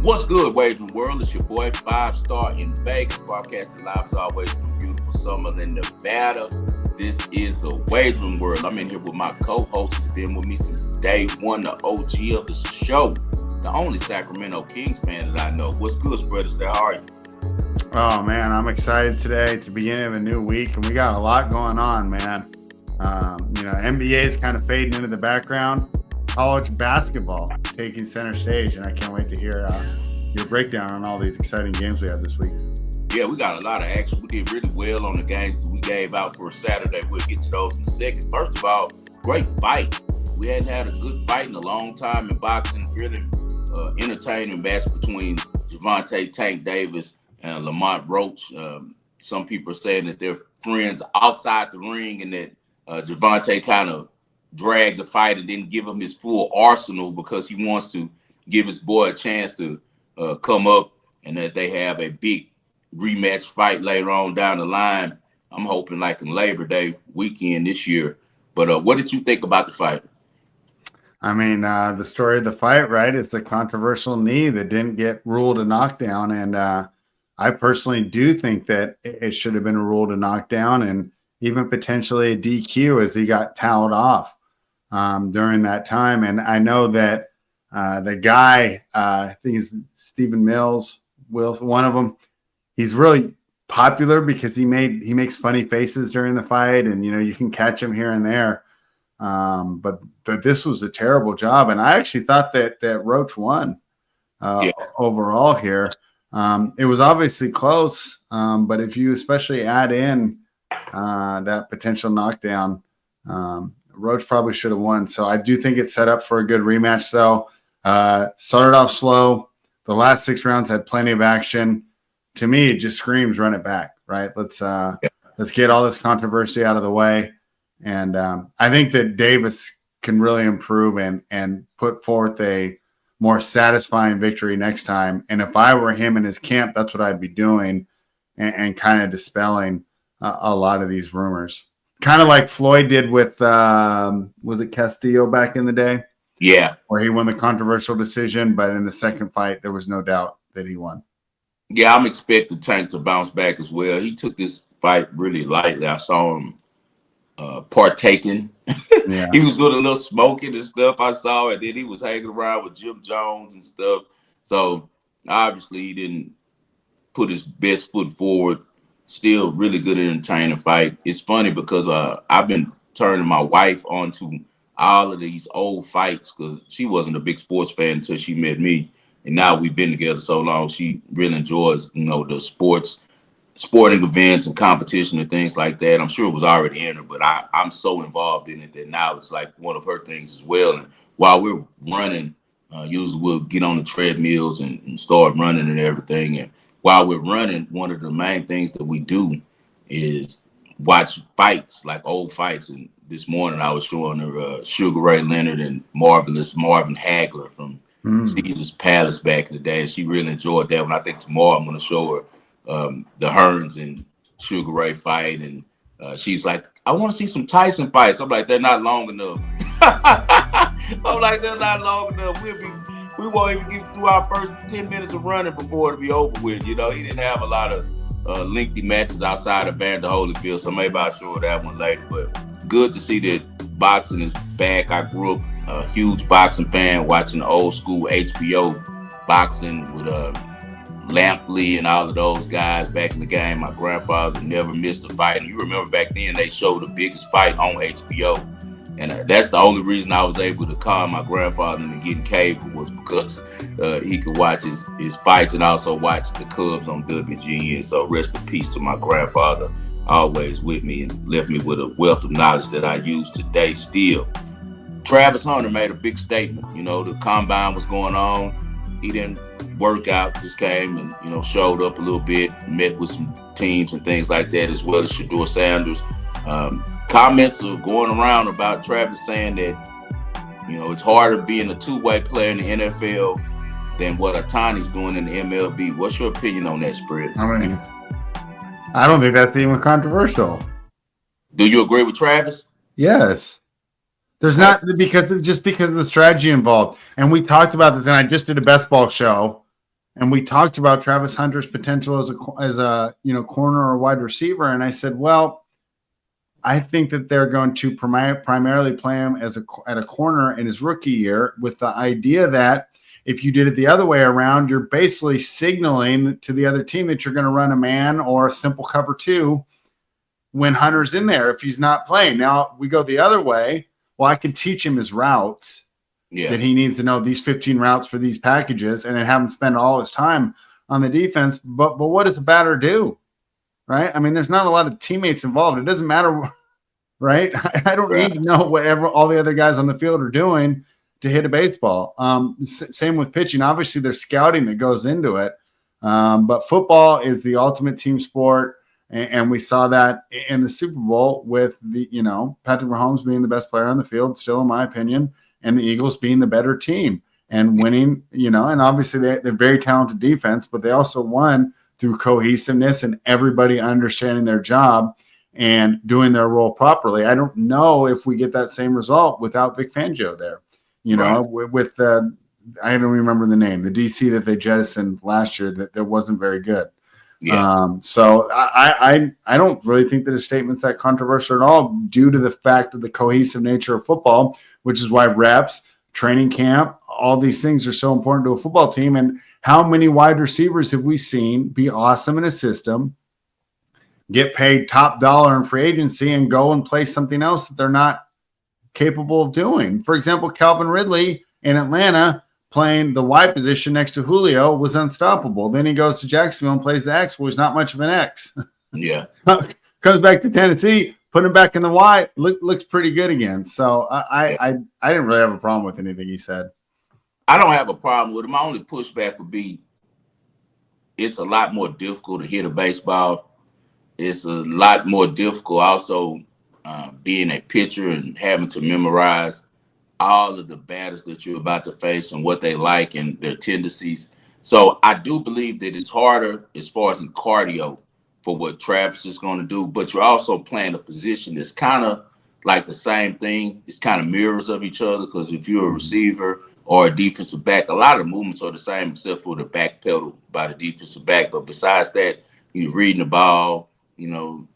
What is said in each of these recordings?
What's good, Wagering World? It's your boy, 5-Star in Vegas, broadcasting live as always from beautiful Summerlin, Nevada. This is the Wagering World. I'm in here with my co-host who's been with me since day one, the OG of the show, the only Sacramento Kings fan that I know. What's good, Spread Astaire? How are you? Oh, man, I'm excited today. It's the beginning of a new week, and we got a lot going on, man. NBA is kind of fading into the background. College basketball taking center stage, and I can't wait to hear your breakdown on all these exciting games we have this week. Yeah, we got a lot of action. We did really well on the games that we gave out for Saturday. We'll get to those in a second. First of all, great fight. We hadn't had a good fight in a long time in boxing. Really entertaining match between Gervonta Tank Davis and Lamont Roach. Some people are saying that they're friends outside the ring and that Gervonta kind of dragged the fight and didn't give him his full arsenal because he wants to give his boy a chance to come up, and that they have a big rematch fight later on down the line. I'm hoping like in Labor Day weekend this year. But what did you think about the fight? I mean, the story of the fight, right? It's a controversial knee that didn't get ruled a knockdown. And I personally do think that it should have been ruled a knockdown and even potentially a DQ as he got towed off during that time. And I know that the guy, I think it's Stephen Mills, one of them, he's really popular because he makes funny faces during the fight, and you can catch him here and there. But this was a terrible job, and I actually thought that Roach won overall here. It was obviously close, but if you especially add in that potential knockdown, Roach probably should have won. So I do think it's set up for a good rematch, though. Started off slow. The last 6 rounds had plenty of action. To me, it just screams run it back, right? Let's get all this controversy out of the way. And I think that Davis can really improve and put forth a more satisfying victory next time. And if I were him in his camp, that's what I'd be doing and kind of dispelling a lot of these rumors. Kind of like Floyd did with, was it Castillo back in the day? Yeah. Where he won the controversial decision, but in the second fight, there was no doubt that he won. Yeah, I'm expecting Tank to bounce back as well. He took this fight really lightly. I saw him partaking. Yeah. He was doing a little smoking and stuff. I saw it. Then he was hanging around with Jim Jones and stuff. So obviously he didn't put his best foot forward. Still really good entertaining fight. It's funny because I've been turning my wife onto all of these old fights because she wasn't a big sports fan until she met me. And now we've been together so long, she really enjoys, the sporting events and competition and things like that. I'm sure it was already in her, but I'm so involved in it that now it's like one of her things as well. And while we're running, usually we'll get on the treadmills and start running and everything. And while we're running, one of the main things that we do is watch fights, like old fights. And this morning I was showing her Sugar Ray Leonard and Marvelous Marvin Hagler from Caesar's Palace back in the day. And she really enjoyed that one. I think tomorrow I'm going to show her the Hearns and Sugar Ray fight, and she's like, I want to see some Tyson fights. I'm like, they're not long enough. I'm like, they're not long enough. We won't even get through our first 10 minutes of running before it'll be over with. He didn't have a lot of lengthy matches outside of Vander Holyfield, so maybe I'll show that one later. But good to see that boxing is back. I grew up a huge boxing fan, watching the old school HBO boxing with Lampley and all of those guys back in the game. My grandfather never missed a fight. And you remember back then they showed the biggest fight on HBO. And that's the only reason I was able to calm my grandfather into getting cable was because he could watch his fights and also watch the Cubs on WGN. So rest in peace to my grandfather, always with me and left me with a wealth of knowledge that I use today still. Travis Hunter made a big statement. The combine was going on. He didn't work out, just came and, showed up a little bit, met with some teams and things like that, as well as Shedeur Sanders. Comments are going around about Travis saying that, it's harder being a two-way player in the NFL than what Otani's doing in the MLB. What's your opinion on that, Spread? I don't think that's even controversial. Do you agree with Travis? Yes. There's not because of the strategy involved. And we talked about this, and I just did a best ball show And we talked about Travis Hunter's potential as a corner or wide receiver, and I said, well, I think that they're going to primarily play him at a corner in his rookie year, with the idea that if you did it the other way around, you're basically signaling to the other team that you're going to run a man or a simple cover 2 when Hunter's in there if he's not playing. Now we go the other way. Well, I can teach him his routes. Yeah. That he needs to know these 15 routes for these packages, and then have him spend all his time on the defense. But what does the batter do? Right? I mean, there's not a lot of teammates involved. It doesn't matter, right? I don't need to know whatever all the other guys on the field are doing to hit a baseball. Same with pitching. Obviously, there's scouting that goes into it. But football is the ultimate team sport. And we saw that in the Super Bowl with Patrick Mahomes being the best player on the field, still in my opinion, and the Eagles being the better team and winning, and obviously they're very talented defense, but they also won through cohesiveness and everybody understanding their job and doing their role properly. I don't know if we get that same result without Vic Fangio there, with the, I don't remember the name, the DC that they jettisoned last year that wasn't very good. Yeah. So I don't really think that his statement's that controversial at all, due to the fact of the cohesive nature of football, which is why reps, training camp, all these things are so important to a football team. And how many wide receivers have we seen be awesome in a system, get paid top dollar in free agency, and go and play something else that they're not capable of doing? For example, Calvin Ridley in Atlanta, playing the Y position next to Julio, was unstoppable. Then he goes to Jacksonville and plays the X. Well, he's not much of an X. Yeah. Comes back to Tennessee, put him back in the Y, looks pretty good again. So I didn't really have a problem with anything he said. I don't have a problem with him. My only pushback would be it's a lot more difficult to hit a baseball. It's a lot more difficult also being a pitcher and having to memorize all of the batters that you're about to face and what they like and their tendencies. So I do believe that it's harder as far as in cardio for what Travis is going to do, but you're also playing a position that's kind of like the same thing. It's kind of mirrors of each other, because if you're a receiver or a defensive back, a lot of movements are the same except for the back pedal by the defensive back. But besides that, you're reading the ball, you're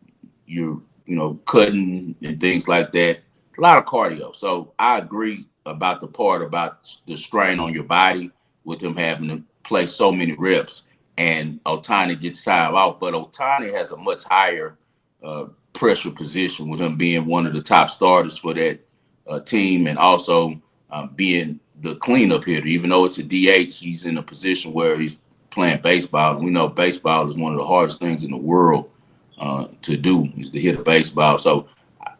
cutting and things like that. A lot of cardio. So I agree about the part about the strain on your body with him having to play so many reps, and Ohtani gets tired off. But Ohtani has a much higher pressure position with him being one of the top starters for that team, and also being the cleanup hitter. Even though it's a DH, he's in a position where he's playing baseball. And we know baseball is one of the hardest things in the world to do, is to hit a baseball. So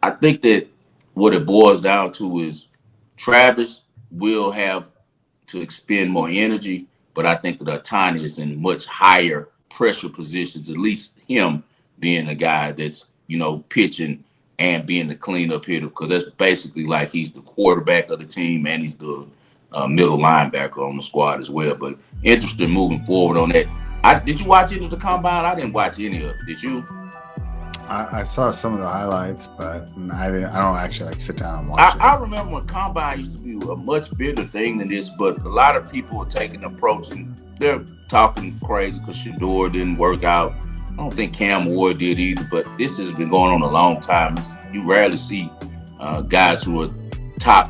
I think that what it boils down to is Travis will have to expend more energy, but I think that Ohtani is in much higher pressure positions, at least him being a guy that's, pitching and being the cleanup hitter, because that's basically like he's the quarterback of the team and he's the middle linebacker on the squad as well. But interested moving forward on that. Did you watch any of the combine? I didn't watch any of it. Did you? I saw some of the highlights, but I don't actually sit down and watch it. I remember when combine used to be a much bigger thing than this, but a lot of people are taking an approach and they're talking crazy because Shador didn't work out. I don't think Cam Ward did either, but this has been going on a long time. You rarely see guys who are top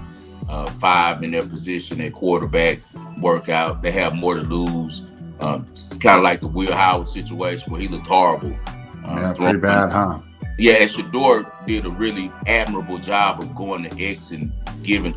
5 in their position at quarterback work out. They have more to lose. Kind of like the Will Howard situation where he looked horrible. Pretty bad, huh? Yeah, and Shador did a really admirable job of going to X and giving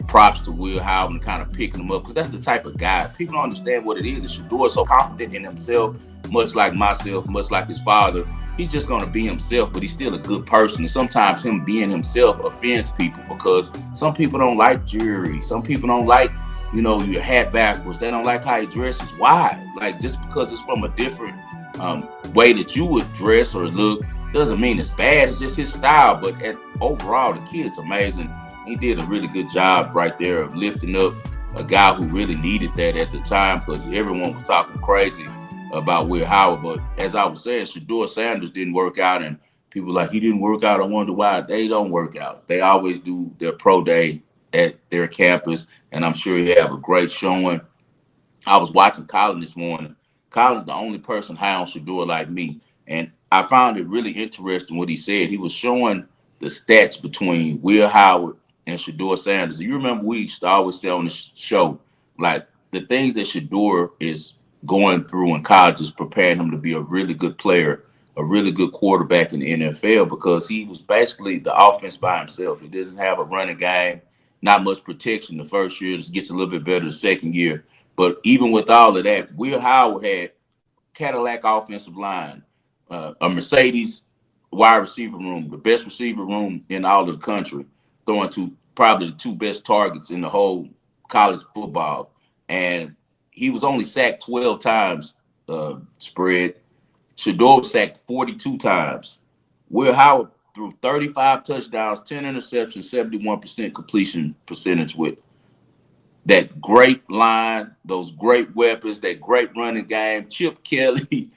props to Will Howard and kind of picking him up, because that's the type of guy. People don't understand what it is. And Shador is so confident in himself, much like myself, much like his father. He's just going to be himself, but he's still a good person. And sometimes him being himself offends people, because some people don't like jewelry. Some people don't like, your hat backwards. They don't like how he dresses. Why? Like, just because it's from a different way that you would dress or look doesn't mean it's bad. It's just his style. But overall, the kid's amazing. He did a really good job right there of lifting up a guy who really needed that at the time, because everyone was talking crazy about Will Howard. But as I was saying, Shador Sanders didn't work out, and people like, he didn't work out. I wonder why. They don't work out. They always do their pro day at their campus, and I'm sure he have a great showing. I was watching Colin this morning. Colin's the only person high on Shador like me. And I found it really interesting what he said. He was showing the stats between Will Howard and Shador Sanders. You remember we used to always say on the show, like the things that Shador is going through in college is preparing him to be a really good player, a really good quarterback in the NFL, because he was basically the offense by himself. He doesn't have a running game, not much protection the first year. It gets a little bit better the second year. But even with all of that, Will Howard had Cadillac offensive line, a Mercedes wide receiver room, the best receiver room in all of the country, throwing to probably the two best targets in the whole college football. And he was only sacked 12 times, spread. Shador was sacked 42 times. Will Howard threw 35 touchdowns, 10 interceptions, 71% completion percentage with that great line, those great weapons, that great running game. Chip Kelly,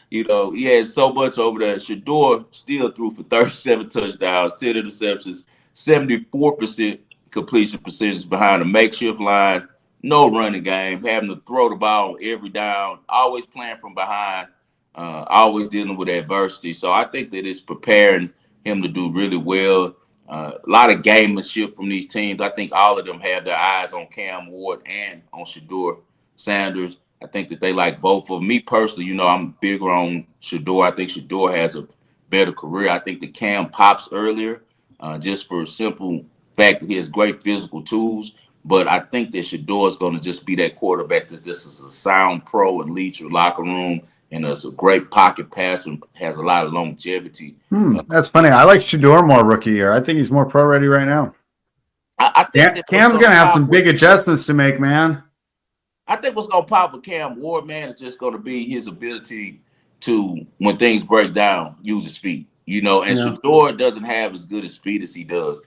he had so much over there. Shador still threw for 37 touchdowns, 10 interceptions, 74% completion percentage behind a makeshift line, no running game, having to throw the ball on every down, always playing from behind, always dealing with adversity. So I think that it's preparing him to do really well. A lot of gamemanship from these teams. I think all of them have their eyes on Cam Ward and on Shador Sanders. I think that they like both of them. Me personally, I'm bigger on Shador. I think Shador has a better career. I think the Cam pops earlier, just for a simple fact that he has great physical tools. But I think that Shador is going to just be that quarterback that just is a sound pro and leads your locker room and is a great pocket passer and has a lot of longevity. That's funny. I like Shador more rookie year. I think he's more pro ready right now. I think that Cam's going to have some big adjustments to make, man. I think what's going to pop with Cam Ward, man, is just going to be his ability to, when things break down, use his feet. And Shador doesn't have as good a speed as he does.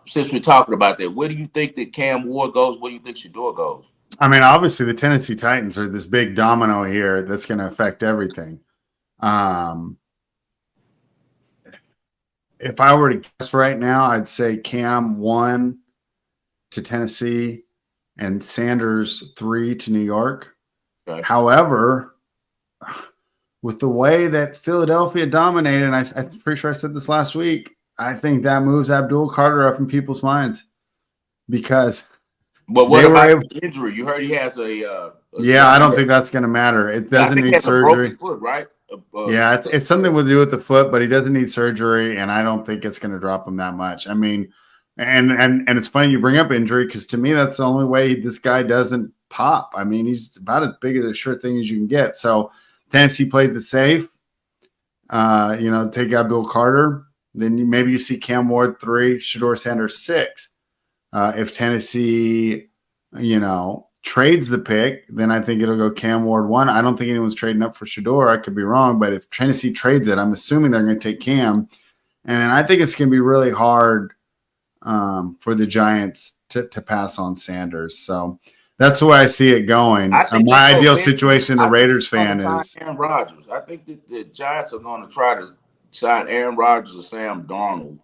Since we're talking about that, where do you think that Cam Ward goes? Where do you think Shador goes? I mean, obviously the Tennessee Titans are this big domino here that's going to affect everything. If I were to guess right now, I'd say Cam 1 to Tennessee and Sanders 3 to New York. Okay. However, with the way that Philadelphia dominated, and I'm pretty sure I said this last week, I think that moves Abdul Carter up in people's minds because. But what about injury? You heard he has a I don't think that's going to matter. It doesn't need surgery. A broken foot, right? Yeah, it's something to do with the foot, but he doesn't need surgery, and I don't think it's going to drop him that much. I mean, and it's funny you bring up injury because to me that's the only way this guy doesn't pop. I mean, he's about as big as a sure thing as you can get. So Tennessee plays it safe. Take Abdul Carter. Then maybe you see Cam Ward 3, Shador Sanders 6. If Tennessee, trades the pick, then I think it'll go Cam Ward 1. I don't think anyone's trading up for Shador. I could be wrong, but if Tennessee trades it, I'm assuming they're going to take Cam. And I think it's going to be really hard for the Giants to pass on Sanders. So that's the way I see it going. My ideal situation, the Raiders fan, is Aaron Rodgers. I think that the Giants are going to try to sign Aaron Rodgers or Sam Darnold.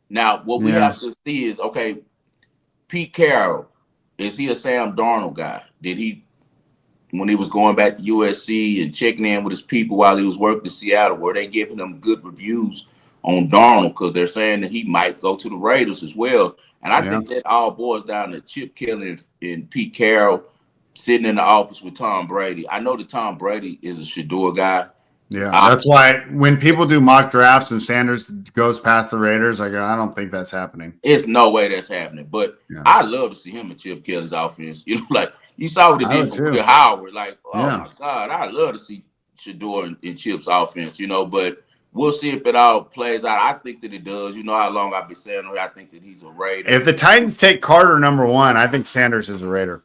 Now, what we have to see is, okay, Pete Carroll, is he a Sam Darnold guy? Did he, when he was going back to USC and checking in with his people while he was working in Seattle, were they giving him good reviews on Darnold? Because they're saying that he might go to the Raiders as well. And I think that all boils down to Chip Kelly and Pete Carroll sitting in the office with Tom Brady. I know that Tom Brady is a Shador guy. Yeah, that's why when people do mock drafts and Sanders goes past the Raiders, I don't think that's happening. It's no way that's happening. But I love to see him and Chip Kelly's offense. Like you saw what he did for Will Howard. Like, my God, I love to see Shador and Chip's offense. But we'll see if it all plays out. I think that it does. You know how long I've been saying I think that he's a Raider. If the Titans take Carter number 1, I think Sanders is a Raider.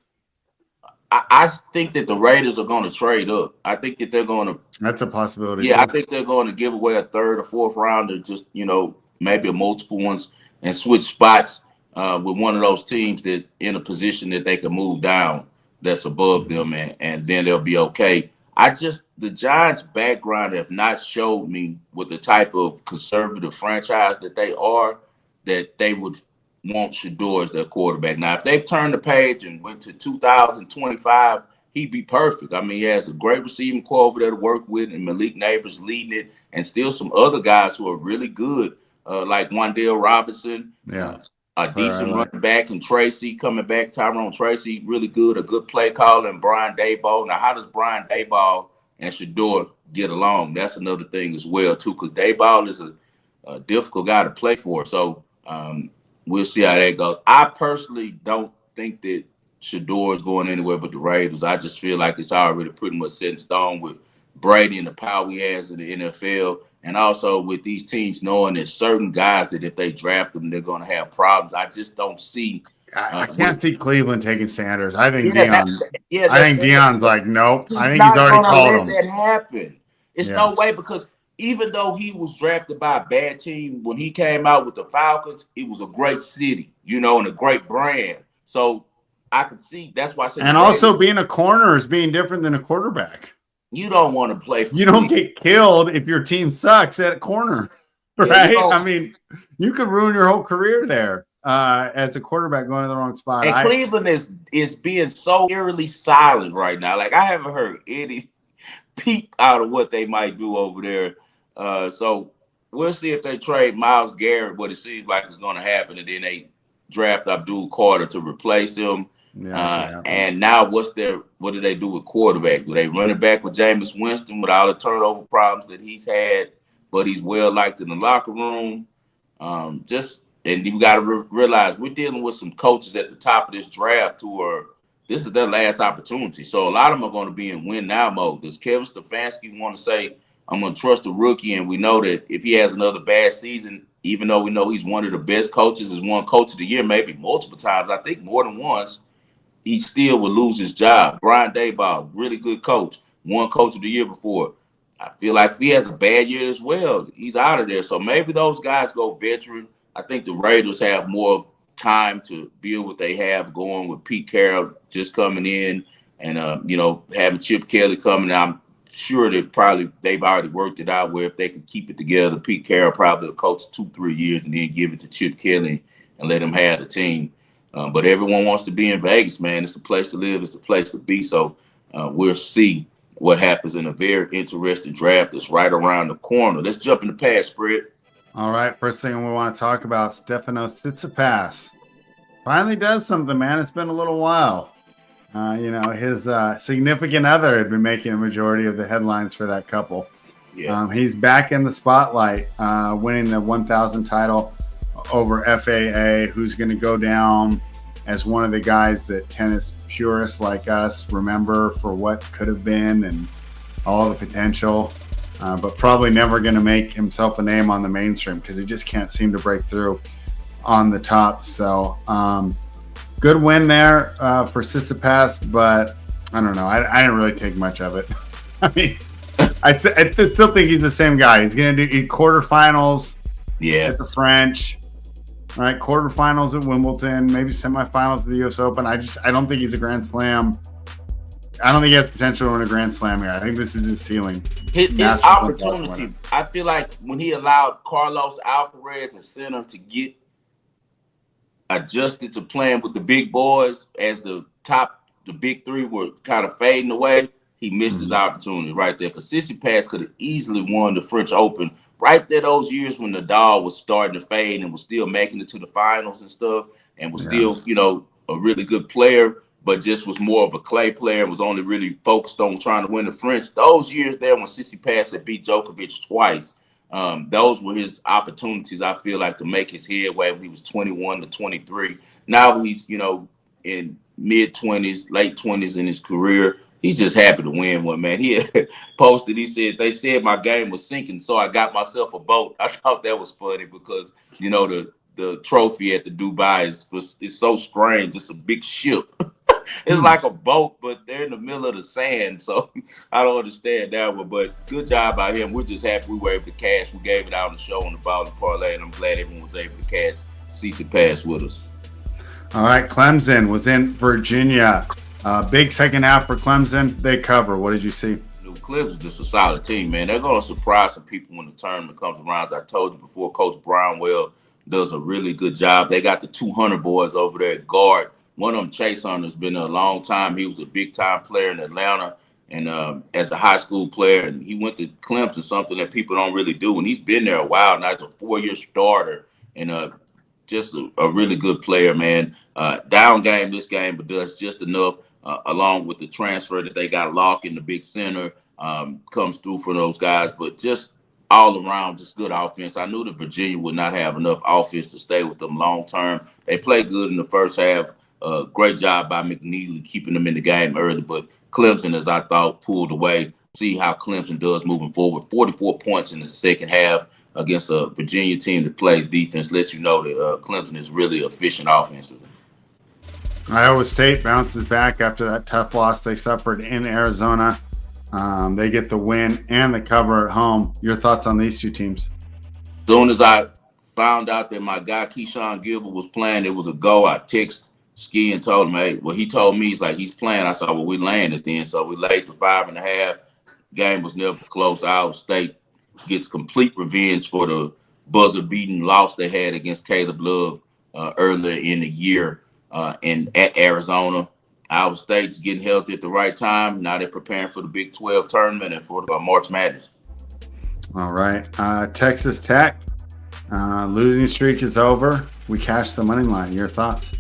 I think that the Raiders are going to trade up. I think that they're going to. That's a possibility. Yeah, too. I think they're going to give away a third or fourth rounder, just maybe a multiple ones, and switch spots with one of those teams that's in a position that they can move down, that's above them, and then they'll be okay. The Giants' background have not showed me with the type of conservative franchise that they are, that they would want Shador as their quarterback. Now, if they've turned the page and went to 2025, he'd be perfect. I mean, he has a great receiving core over there to work with, and Malik Neighbors leading it, and still some other guys who are really good, like Wandale Robinson, Yeah. a decent running back, and Tracy coming back. Tyrone Tracy, really good, a good play caller, and Brian Daboll. Now, how does Brian Daboll and Shador get along? That's another thing as well, too, because Daboll is a difficult guy to play for. So we'll see how that goes. I personally don't think that Shador is going anywhere but the Raiders. I just feel like it's already pretty much set in stone with Brady and the power he has in the NFL, and also with these teams knowing that certain guys that if they draft them, they're going to have problems. I just don't see. I can't see Cleveland taking Sanders. I think That's Deion's like, nope. I he's think he's not already going to called let him. that happen. It's no way, because even though he was drafted by a bad team, when he came out with the Falcons, it was a great city, and a great brand. So I can see that's why I said. And also being a corner is being different than a quarterback. You don't want to play for You don't get killed if your team sucks at a corner, right? I mean, you could ruin your whole career there as a quarterback going to the wrong spot. And Cleveland is being so eerily silent right now. Like, I haven't heard any peep out of what they might do over there. So we'll see if they trade Myles Garrett, what it seems like is going to happen, and then they draft Abdul Carter to replace him. And now what do they do with quarterback? Do they run it back with Jameis Winston with all the turnover problems that he's had, but he's well liked in the locker room? And you got to realize we're dealing with some coaches at the top of this draft this is their last opportunity. So a lot of them are going to be in win now mode. Does Kevin Stefanski want to say, I'm going to trust the rookie? And we know that if he has another bad season, even though we know he's one of the best coaches, is one coach of the year, maybe multiple times, I think more than once, he still would lose his job. Brian Daboll, really good coach, one coach of the year before. I feel like if he has a bad year as well, he's out of there. So maybe those guys go veteran. I think the Raiders have more time to build what they have going with Pete Carroll just coming in and, having Chip Kelly coming. I'm sure that they've already worked it out where if they can keep it together, Pete Carroll probably will coach 2-3 years and then give it to Chip Kelly and let him have the team. But everyone wants to be in Vegas, man. It's the place to live. It's the place to be. So we'll see what happens in a very interesting draft that's right around the corner. Let's jump in the past, Spread. All right. First thing we want to talk about, Stefanos Tsitsipas. Finally does something, man. It's been a little while. His significant other had been making a majority of the headlines for that couple. Yeah. He's back in the spotlight, winning the 1,000 title over FAA, who's going to go down as one of the guys that tennis purists like us remember for what could have been and all the potential, but probably never going to make himself a name on the mainstream because he just can't seem to break through on the top. So good win there for Tsitsipas, but I don't know. I didn't really take much of it. I mean, I still think he's the same guy. He's going to do quarterfinals at the French. All right, quarterfinals at Wimbledon, maybe semifinals of the U.S. Open. I don't think he's a Grand Slam. I don't think he has potential to win a Grand Slam here. I think this is his ceiling. His opportunity. I feel like when he allowed Carlos Alcaraz and center to get adjusted to playing with the big boys as the big three were kind of fading away, he missed his opportunity right there. Because Tsitsipas could have easily won the French Open right there those years when Nadal was starting to fade and was still making it to the finals and stuff and was still, a really good player, but just was more of a clay player and was only really focused on trying to win the French. Those years there when Tsitsipas had beat Djokovic twice, those were his opportunities, I feel like, to make his headway when he was 21 to 23. Now he's, in mid-20s, late 20s in his career. He's just happy to win one, man. He had posted, they said my game was sinking, so I got myself a boat. I thought that was funny because, the trophy at the Dubai is so strange. It's a big ship. It's like a boat, but they're in the middle of the sand. So I don't understand that one. But good job by him. We're just happy we were able to cash. We gave it out on the show on the Ball and Parlay, and I'm glad everyone was able to cash Tsitsipas with us. All right, Clemson was in Virginia. Big second half for Clemson. They cover. What did you see? Clemson's just a solid team, man. They're going to surprise some people when the tournament comes around. As I told you before, Coach Brownwell does a really good job. They got the 200 boys over there at guard. one of them, Chase Hunter's been there a long time. He was a big time player in Atlanta, and as a high school player, and he went to Clemson, something that people don't really do. And he's been there a while now. He's a 4-year starter, and just a really good player, man. Down game this game, but does just enough. Along with the transfer that they got locked in the big center, comes through for those guys. But just all around, just good offense. I knew that Virginia would not have enough offense to stay with them long term. They played good in the first half. Great job by McNeely keeping them in the game early. But Clemson, as I thought, pulled away. See how Clemson does moving forward. 44 points in the second half against a Virginia team that plays defense lets you know that Clemson is really efficient offensively. Iowa State bounces back after that tough loss they suffered in Arizona. They get the win and the cover at home. Your thoughts on these two teams? As soon as I found out that my guy Keyshawn Gilbert was playing, it was a go. I texted Ski and told him, hey, well, he told me he's playing. I said, well, we laying it then. So we laid the 5.5. Game was never close. Iowa State gets complete revenge for the buzzer-beating loss they had against Caleb Love earlier in the year and at Arizona. Iowa State's getting healthy at the right time. Now they're preparing for the Big 12 tournament and for March Madness. All right. Texas Tech, losing streak is over. We cashed the money line. Your thoughts?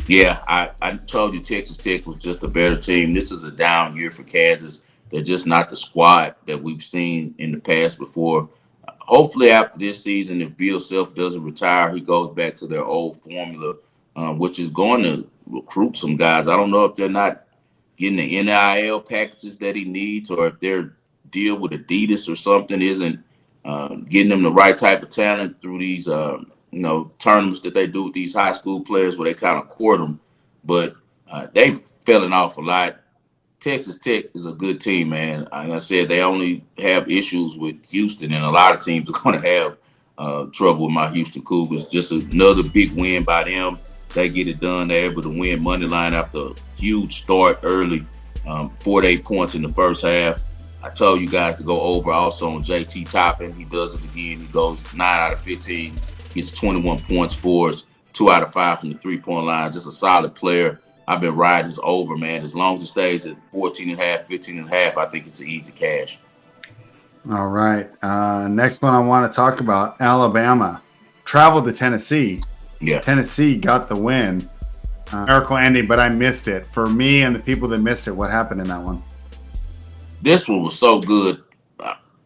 Yeah, I told you Texas Tech was just a better team. This is a down year for Kansas. They're just not the squad that we've seen in the past before. Hopefully after this season, if Bill Self doesn't retire, he goes back to their old formula, which is going to recruit some guys. I don't know if they're not getting the NIL packages that he needs, or if their deal with Adidas or something isn't getting them the right type of talent through these tournaments that they do with these high school players where they kind of court them. But they've fallen off a lot. Texas Tech is a good team, man. Like I said, they only have issues with Houston, and a lot of teams are going to have trouble with my Houston Cougars. Just another big win by them. They get it done. They're able to win money line after a huge start early, 48 points in the first half. I told you guys to go over also on JT Toppin. He does it again. He goes 9 out of 15, gets 21 points for us, 2 out of 5 from the three-point line. Just a solid player. I've been riding this over, man. As long as it stays at 14.5, 15.5, I think it's an easy cash. All right. Next one I want to talk about, Alabama. Traveled to Tennessee. Yeah. Tennessee got the win. Miracle ending, but I missed it. For me and the people that missed it, what happened in that one? This one was so good.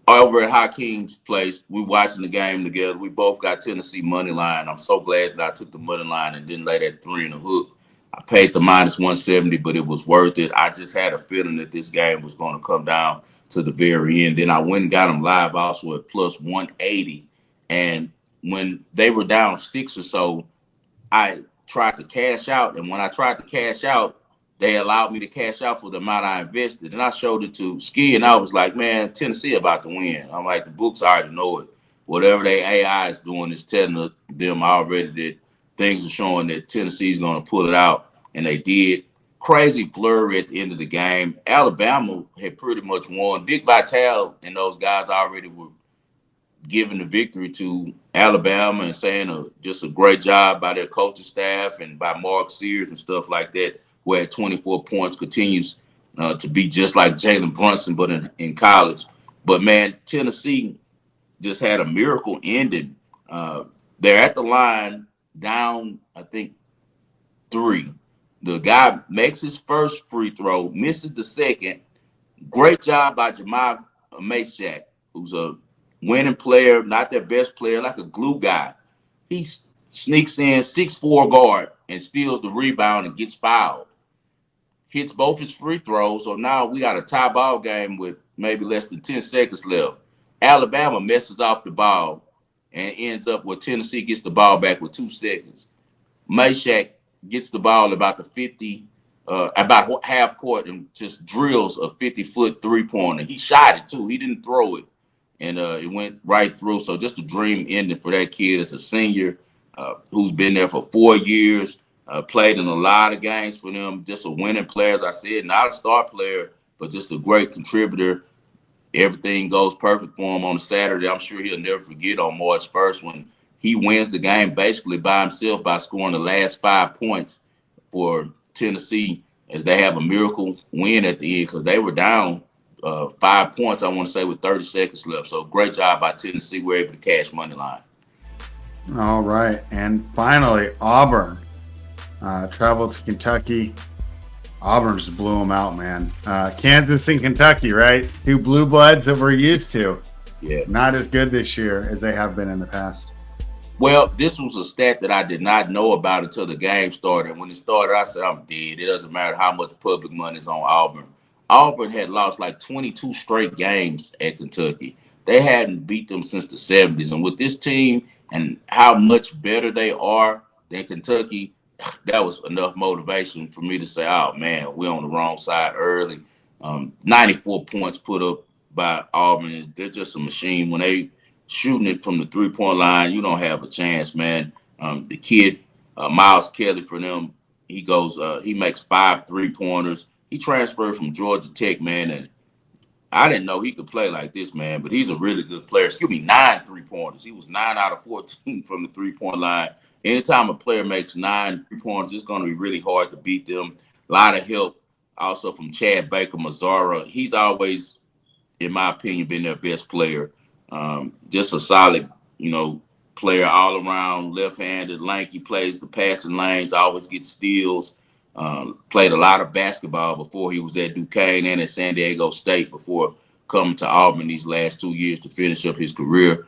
Over at Hakeem's place, we watching the game together. We both got Tennessee money line. I'm so glad that I took the money line and didn't lay that 3 in the hook. I paid the minus 170, but it was worth it. I just had a feeling that this game was going to come down to the very end. Then I went and got them live also at plus 180. And when they were down 6 or so, I tried to cash out. And when I tried to cash out, they allowed me to cash out for the amount I invested. And I showed it to Ski, and I was like, man, Tennessee about to win. I'm like, the books already know it. Whatever their AI is doing is telling them already that things are showing that Tennessee is going to pull it out. And they did. Crazy flurry at the end of the game. Alabama had pretty much won. Dick Vitale and those guys already were giving the victory to Alabama and saying just a great job by their coaching staff and by Mark Sears and stuff like that, who had 24 points, continues to be just like Jalen Brunson, but in college. But, man, Tennessee just had a miracle ending. They're at the line down, I think, 3. The guy makes his first free throw, misses the second. Great job by Jamal Mashack, who's a winning player, not their best player, like a glue guy. He sneaks in 6'4" guard and steals the rebound and gets fouled. Hits both his free throws, so now we got a tie ball game with maybe less than 10 seconds left. Alabama messes off the ball and ends up where Tennessee gets the ball back with 2 seconds. Mashack gets the ball about the 50, about half court, and just drills a 50-foot three-pointer. He shot it, too. He didn't throw it. And it went right through. So just a dream ending for that kid as a senior who's been there for 4 years, played in a lot of games for them. Just a winning player, as I said, not a star player, but just a great contributor. Everything goes perfect for him on a Saturday. I'm sure he'll never forget on March 1st when he wins the game basically by himself by scoring the last 5 points for Tennessee as they have a miracle win at the end because they were down 5 points, I want to say, with 30 seconds left. So great job by Tennessee. We're able to cash money line. All right. And finally, Auburn traveled to Kentucky. Auburn just blew them out, man. Kansas and Kentucky, right? Two blue bloods that we're used to. Yeah. Not as good this year as they have been in the past. Well, this was a stat that I did not know about until the game started. And when it started, I said, I'm dead. It doesn't matter how much public money is on Auburn. Auburn had lost like 22 straight games at Kentucky. They hadn't beat them since the 70s. And with this team and how much better they are than Kentucky, that was enough motivation for me to say, oh, man, we're on the wrong side early. 94 points put up by Auburn. They're just a machine. When they shooting it from the 3-point line, you don't have a chance, man. The kid, Miles Kelly, for them, he makes 5 3-pointers. He transferred from Georgia Tech, man, and I didn't know he could play like this, man, but he's a really good player. Excuse me, 9 3-pointers. He was 9 out of 14 from the 3-point line. Anytime a player makes 9 3-pointers, it's going to be really hard to beat them. A lot of help also from Chad Baker Mazzara. He's always, in my opinion, been their best player. Just a solid, player all around, left-handed, lanky, plays the passing lanes, always gets steals. Played a lot of basketball before he was at Duquesne and at San Diego State before coming to Auburn these last 2 years to finish up his career.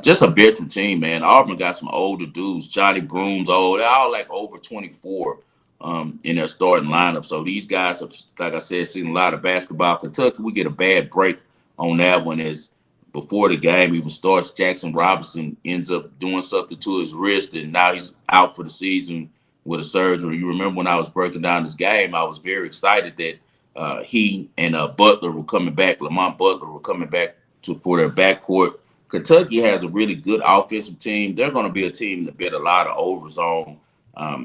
Just a veteran team, man. Auburn got some older dudes. Johnny Broom's old. They're all like over 24 in their starting lineup. So these guys have, like I said, seen a lot of basketball. Kentucky, we get a bad break on that one as before the game even starts, Jackson Robinson ends up doing something to his wrist, and now he's out for the season with a surgery. You remember when I was breaking down this game, I was very excited that he and Butler were coming back. Lamont Butler were coming back for their backcourt. Kentucky has a really good offensive team. They're going to be a team that bet a lot of overs on.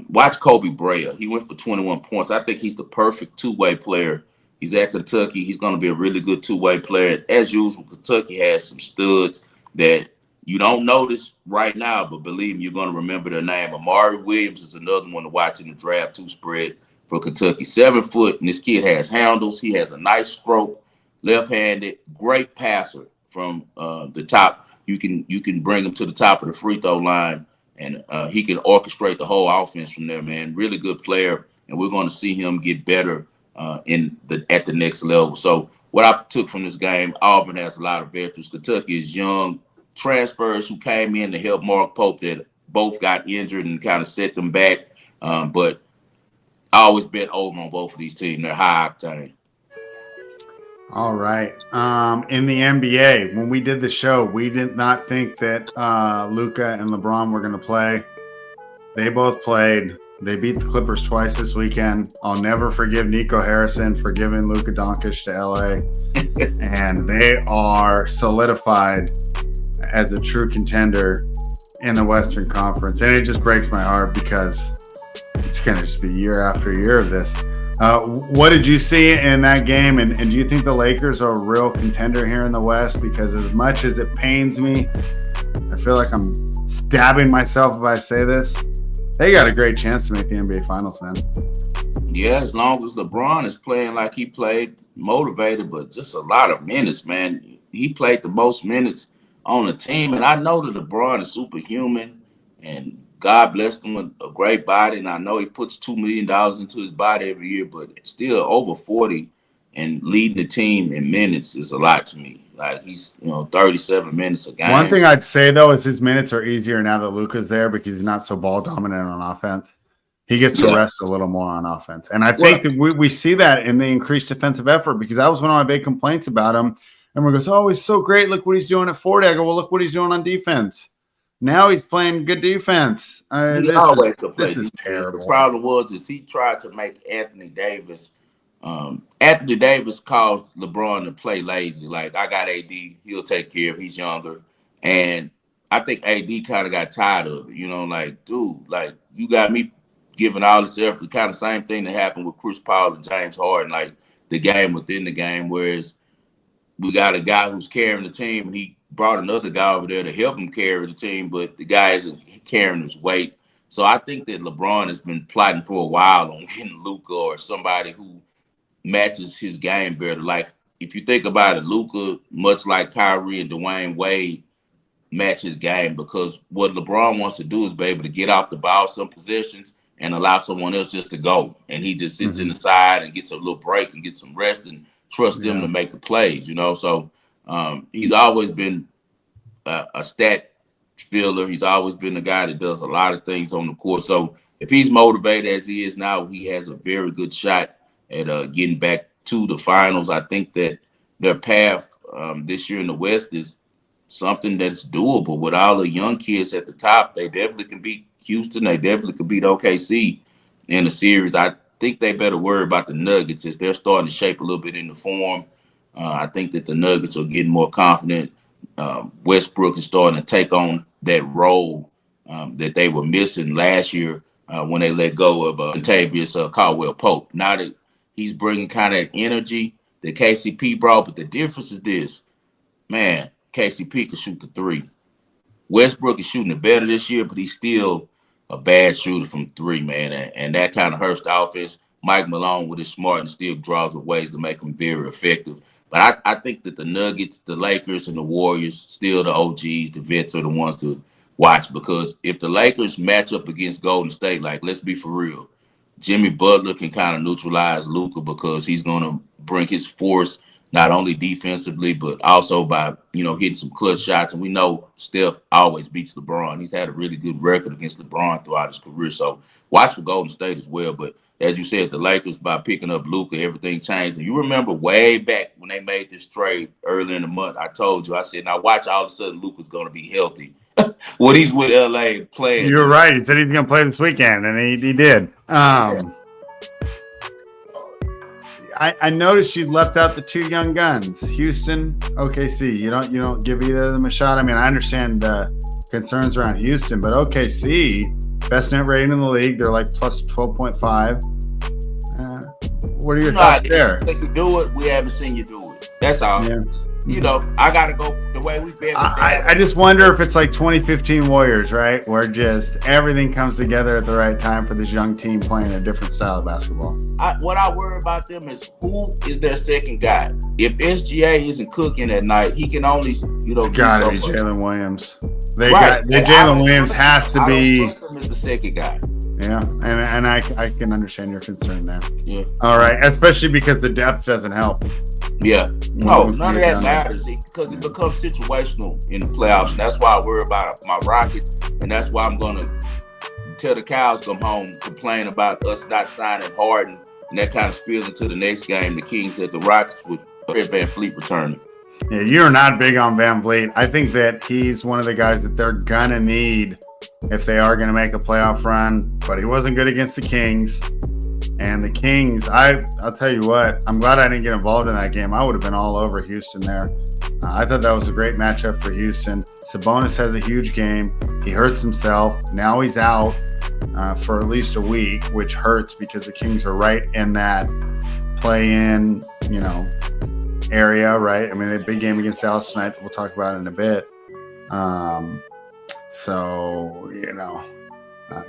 Watch Kobe Brea. He went for 21 points. I think he's the perfect two-way player. He's at Kentucky. He's going to be a really good two-way player. As usual, Kentucky has some studs that you don't notice right now, but believe me, you're going to remember their name. Amari Williams is another one to watch in the draft 2 spread for Kentucky. 7 foot, and this kid has handles. He has a nice stroke, left-handed, great passer from the top. You can bring him to the top of the free throw line, and he can orchestrate the whole offense from there, man. Really good player, and we're going to see him get better at the next level. So what I took from this game, Auburn has a lot of veterans. Kentucky is young transfers who came in to help Mark Pope that both got injured and kind of set them back. But I always bet over on both of these teams. They're high octane. All right. In the NBA, when we did the show, we did not think that Luka and LeBron were going to play. They both played. They beat the Clippers twice this weekend. I'll never forgive Nico Harrison for giving Luka Doncic to LA. And they are solidified as a true contender in the Western Conference. And it just breaks my heart because it's going to just be year after year of this. What did you see in that game? And do you think the Lakers are a real contender here in the West? Because as much as it pains me, I feel like I'm stabbing myself if I say this. They got a great chance to make the NBA Finals, man. Yeah, as long as LeBron is playing like he played, motivated, but just a lot of minutes, man. He played the most minutes on the team, and I know that LeBron is superhuman, and God blessed him with a great body, and I know he puts $2 million into his body every year, but still over 40 and leading the team in minutes is a lot to me. Like he's 37 minutes a game. One thing I'd say though is his minutes are easier now that Luka's there because he's not so ball dominant on offense. He gets to rest a little more on offense. And I think that we see that in the increased defensive effort because that was one of my big complaints about him. And we goes, oh, he's so great. Look what he's doing at 40. I go, well, look what he's doing on defense. Now he's playing good defense. This is terrible. The problem is he tried to make Anthony Davis. Anthony Davis caused LeBron to play lazy. Like, I got AD. He'll take care of. He's younger. And I think AD kind of got tired of it. Like, dude, like, you got me giving all this effort. Kind of same thing that happened with Chris Paul and James Harden, like the game within the game, whereas we got a guy who's carrying the team, and he brought another guy over there to help him carry the team, but the guy isn't carrying his weight. So I think that LeBron has been plotting for a while on getting Luka or somebody who matches his game better. Like if you think about it, Luka, much like Kyrie and Dwayne Wade, match his game because what LeBron wants to do is be able to get off the ball some possessions and allow someone else just to go. And he just sits in the side and gets a little break and gets some rest and trust them to make the plays, you know. So he's always been a stat filler. He's always been a guy that does a lot of things on the court. So if he's motivated as he is now, he has a very good shot at getting back to the finals. I think that their path this year in the West is something that's doable with all the young kids at the top. They definitely can beat Houston. They definitely could beat OKC in the series. I think they better worry about the Nuggets as they're starting to shape a little bit in the form. I think that the Nuggets are getting more confident. Westbrook is starting to take on that role that they were missing last year when they let go of Contavious Caldwell Pope. Now that he's bringing kind of energy that KCP brought, but the difference is this, man, KCP can shoot the three. Westbrook is shooting it better this year, but he's still a bad shooter from three, man. And that kind of hurts the offense. Mike Malone, with his smart and still draws up ways to make him very effective. But I think that the Nuggets, the Lakers, and the Warriors, still the OGs, the vets are the ones to watch because if the Lakers match up against Golden State, like, let's be for real, Jimmy Butler can kind of neutralize Luka because he's going to bring his force not only defensively, but also by, hitting some clutch shots. And we know Steph always beats LeBron. He's had a really good record against LeBron throughout his career. So watch for Golden State as well. But as you said, the Lakers, by picking up Luka, everything changed. And you remember way back when they made this trade early in the month, I told you, I said, now watch, all of a sudden Luka's going to be healthy. When he's with LA playing. You're right. He said he's going to play this weekend, and he did. I noticed you left out the two young guns, Houston, OKC. You don't give either of them a shot. I mean, I understand the concerns around Houston, but OKC, best net rating in the league, they're like plus 12.5. What are your thoughts there? They can do it. We haven't seen you do it. That's all. Yeah. I got to go the way we've been. I just wonder if it's like 2015 Warriors, right? Where just everything comes together at the right time for this young team playing a different style of basketball. What I worry about them is who is their second guy. If SGA isn't cooking at night, he can only, it's got to be Jalen Williams. Jalen Williams has to be. I don't trust him as the second guy. Yeah, and I can understand your concern there. Yeah. All right, especially because the depth doesn't help. Yeah. No, none of that matters because it becomes situational in the playoffs. And that's why I worry about my Rockets. And that's why I'm going to tell the cows come home, complain about us not signing Harden. And that kind of spills into the next game, the Kings at the Rockets with Fred VanVleet returning. Yeah, you're not big on VanVleet. I think that he's one of the guys that they're going to need if they are going to make a playoff run. But he wasn't good against the Kings. And the Kings, I'll tell you what, I'm glad I didn't get involved in that game. I would have been all over Houston there. I thought that was a great matchup for Houston. Sabonis has a huge game. He hurts himself. Now he's out for at least a week, which hurts because the Kings are right in that play-in, area, right? I mean, they had a big game against Dallas tonight that we'll talk about in a bit.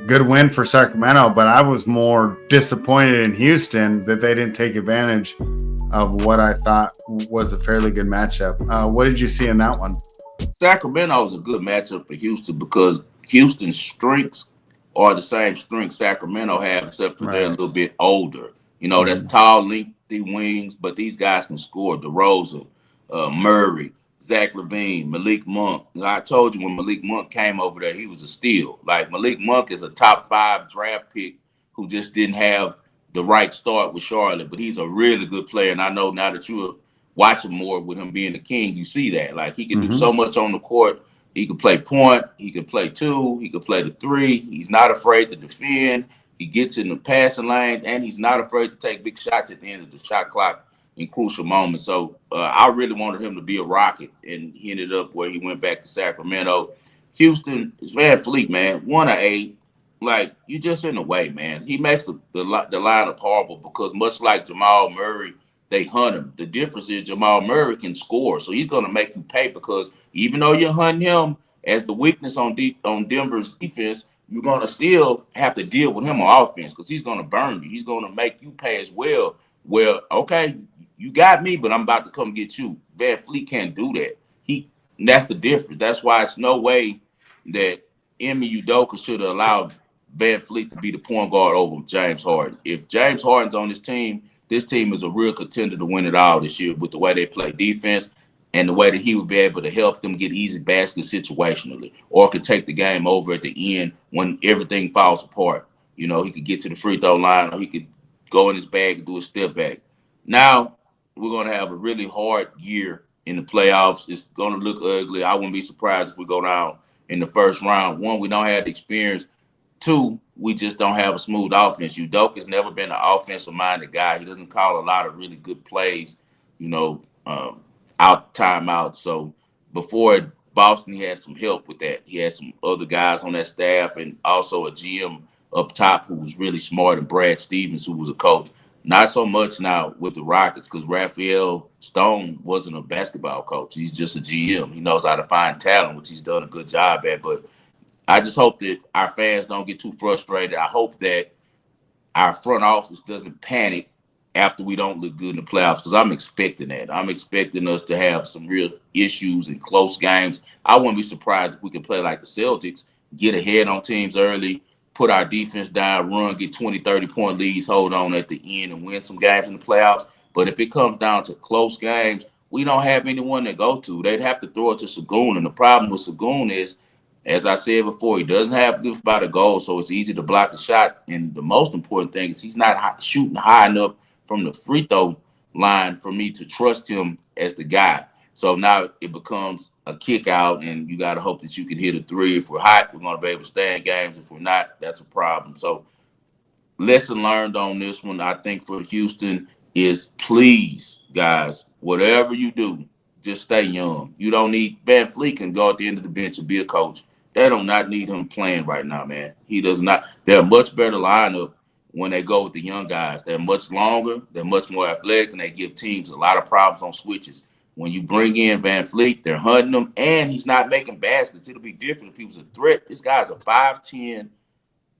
Good win for Sacramento, but I was more disappointed in Houston that they didn't take advantage of what I thought was a fairly good matchup. What did you see in that one? Sacramento was a good matchup for Houston because Houston's strengths are the same strengths Sacramento have, except for they're a little bit older. That's tall, lengthy wings, but these guys can score. DeRozan, Murray, Zach LaVine, Malik Monk. I told you when Malik Monk came over there, he was a steal. Like, Malik Monk is a top 5 draft pick who just didn't have the right start with Charlotte, but he's a really good player. And I know now that you're watching more with him being the King, you see that. Like, he can do so much on the court. He can play point. He can play 2. He can play the 3. He's not afraid to defend. He gets in the passing lane, and he's not afraid to take big shots at the end of the shot clock in crucial moments. So I really wanted him to be a Rocket, and he ended up where he went back to Sacramento. Houston is VanVleet, man. 1 of 8. Like, you just in the way, man. He makes the lineup horrible because much like Jamal Murray, they hunt him. The difference is Jamal Murray can score, so he's going to make you pay because even though you're hunting him as the weakness on Denver's defense, you're gonna still have to deal with him on offense because he's gonna burn you. He's gonna make you pay as well. Well, okay, you got me, but I'm about to come get you. Van Fleet can't do that. That's the difference. That's why it's no way that Emmy Udoka should have allowed Van Fleet to be the point guard over James Harden. If James Harden's on this team is a real contender to win it all this year with the way they play defense and the way that he would be able to help them get easy baskets situationally, or could take the game over at the end when everything falls apart. You know, he could get to the free throw line, or he could go in his bag and do a step back. Now we're going to have a really hard year in the playoffs. It's going to look ugly. I wouldn't be surprised if we go down in the first round. One, we don't have the experience. Two, we just don't have a smooth offense. Udoka's never been an offensive-minded guy. He doesn't call a lot of really good plays, you know, out timeout. So before Boston, he had some help with that. He had some other guys on that staff and also a GM up top who was really smart, and Brad Stevens, who was a coach. Not so much now with the Rockets because Raphael Stone wasn't a basketball coach. He's just a GM. He knows how to find talent, which he's done a good job at. But I just hope that our fans don't get too frustrated. I hope that our front office doesn't panic after we don't look good in the playoffs, because I'm expecting that. I'm expecting us to have some real issues in close games. I wouldn't be surprised if we can play like the Celtics, get ahead on teams early, put our defense down, run, get 20, 30-point leads, hold on at the end, and win some games in the playoffs. But if it comes down to close games, we don't have anyone to go to. They'd have to throw it to Sagoon, and the problem with Sagoon is, as I said before, he doesn't have lift by the goal, so it's easy to block a shot. And the most important thing is he's not shooting high enough from the free throw line for me to trust him as the guy. So now it becomes a kick out, and you got to hope that you can hit a three. If we're hot, we're going to be able to stay in games. If we're not, that's a problem. So lesson learned on this one, I think, for Houston is, please, guys, whatever you do, just stay young. You don't need Van Fleet can go at the end of the bench and be a coach. They do not need him playing right now, man. He does not. They're a much better lineup when they go with the young guys. They're much longer, they're much more athletic, and they give teams a lot of problems on switches. When you bring in Van Fleet, they're hunting him, and he's not making baskets. It'll be different if he was a threat. This guy's a 5'10"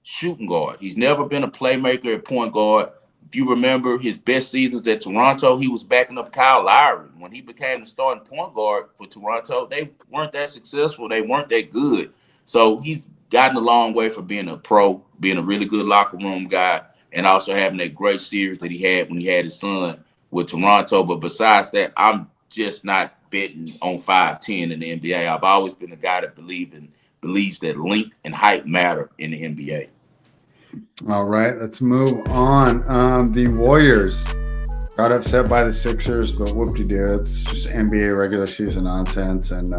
shooting guard. He's never been a playmaker at point guard. If you remember his best seasons at Toronto, he was backing up Kyle Lowry. When he became the starting point guard for Toronto, they weren't that successful. They weren't that good. So he's gotten a long way from being a pro, being a really good locker room guy, and also having that great series that he had when he had his son with Toronto. But besides that, I'm just not betting on 5'10" in the NBA. I've always been a guy that believes that length and height matter in the NBA. All right, let's move on. The Warriors got upset by the Sixers, but whoop-de-doo. It's just NBA regular season nonsense. And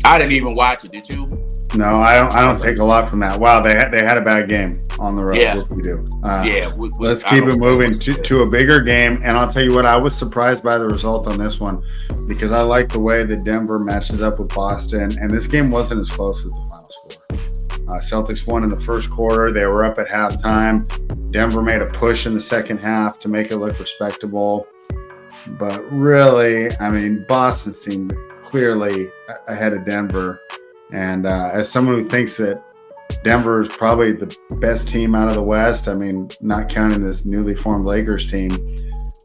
I didn't even watch it. Did you? No, I don't take a lot from that. Wow, they had a bad game on the road. Yeah. Whoop-de-doo. Let's keep it moving to a bigger game. And I'll tell you what, I was surprised by the result on this one because I like the way that Denver matches up with Boston. And this game wasn't as close as the final score. Celtics won in the first quarter. They were up at halftime. Denver made a push in the second half to make it look respectable. But really, I mean, Boston seemed clearly ahead of Denver. And as someone who thinks that Denver is probably the best team out of the West, I mean, not counting this newly formed Lakers team,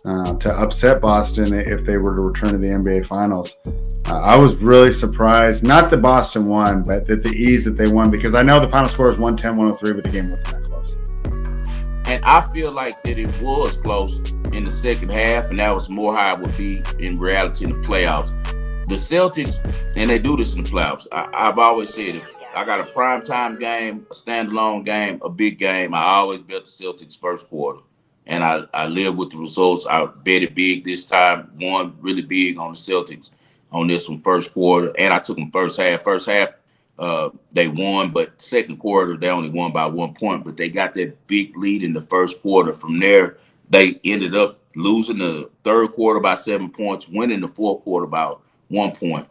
to upset Boston if they were to return to the NBA Finals. I was really surprised, not that Boston won, but that the ease that they won, because I know the final score was 110-103, but the game wasn't that close. And I feel like that it was close in the second half, and that was more how it would be in reality in the playoffs. The Celtics, and they do this in the playoffs, I've always said, if I got a primetime game, a standalone game, a big game, I always bet the Celtics first quarter. And I live with the results. I bet it big this time, won really big on the Celtics on this one first quarter. And I took them first half. First half, they won, but second quarter, they only won by 1 point. But they got that big lead in the first quarter. From there, they ended up losing the third quarter by 7 points, winning the fourth quarter by 1 point.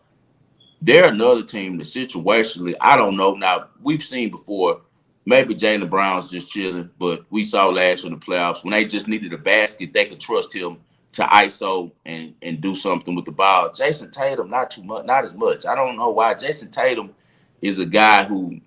They're another team that situationally, I don't know. Now, we've seen before, maybe Jaylen Brown's just chilling, but we saw last year in the playoffs, when they just needed a basket, they could trust him to ISO and do something with the ball. Jason Tatum, not too much, not as much. I don't know why. Jason Tatum is a guy who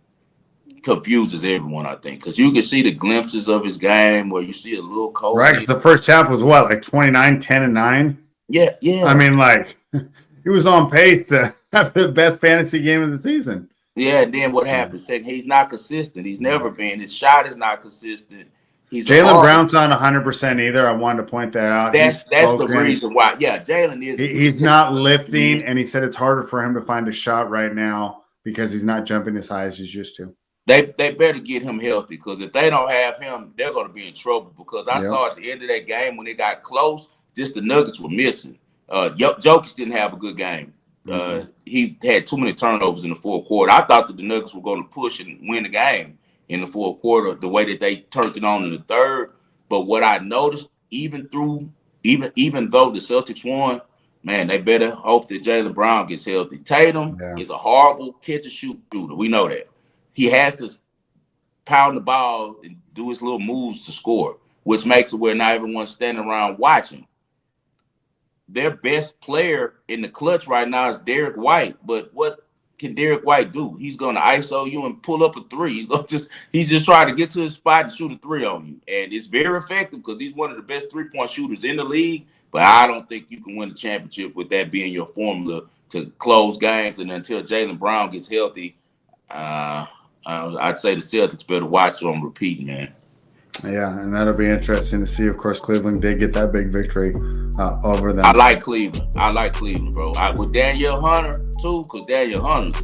confuses everyone, I think, because you can see the glimpses of his game where you see a little cold. Right, 'cause the first half was what, like 29, 10, and 9? Yeah, yeah. I mean, like, he was on pace to have the best fantasy game of the season. Yeah, and then what happens? Second, he's not consistent. He's never been. His shot is not consistent. He's a Jaylen horrible. Brown's not 100% either. I wanted to point that out. That's He's the spoken. reason why. Yeah, Jaylen is. He's not lifting, and he said it's harder for him to find a shot right now because he's not jumping as high as he's used to. They better get him healthy, because if they don't have him, they're going to be in trouble. Because I saw at the end of that game when it got close, just the Nuggets were missing. Jokic didn't have a good game. He had too many turnovers in the fourth quarter. I thought that the Nuggets were going to push and win the game in the fourth quarter, the way that they turned it on in the third. But what I noticed, even though the Celtics won, man, they better hope that Jaylen Brown gets healthy. Tatum is a horrible catch-and-shoot shooter. We know that. He has to pound the ball and do his little moves to score, which makes it where not everyone's standing around watching. Their best player in the clutch right now is Derek White, but what can Derek White do? He's going to ISO you and pull up a three. He's just trying to get to his spot and shoot a three on you, and it's very effective because he's one of the best three-point shooters in the league. But I don't think you can win a championship with that being your formula to close games. And until Jaylen Brown gets healthy, I'd say the Celtics better watch on repeat, man. Yeah, and that'll be interesting to see. Of course, Cleveland did get that big victory over them. I like Cleveland, bro. With Daniel Hunter, too, because Daniel Hunter,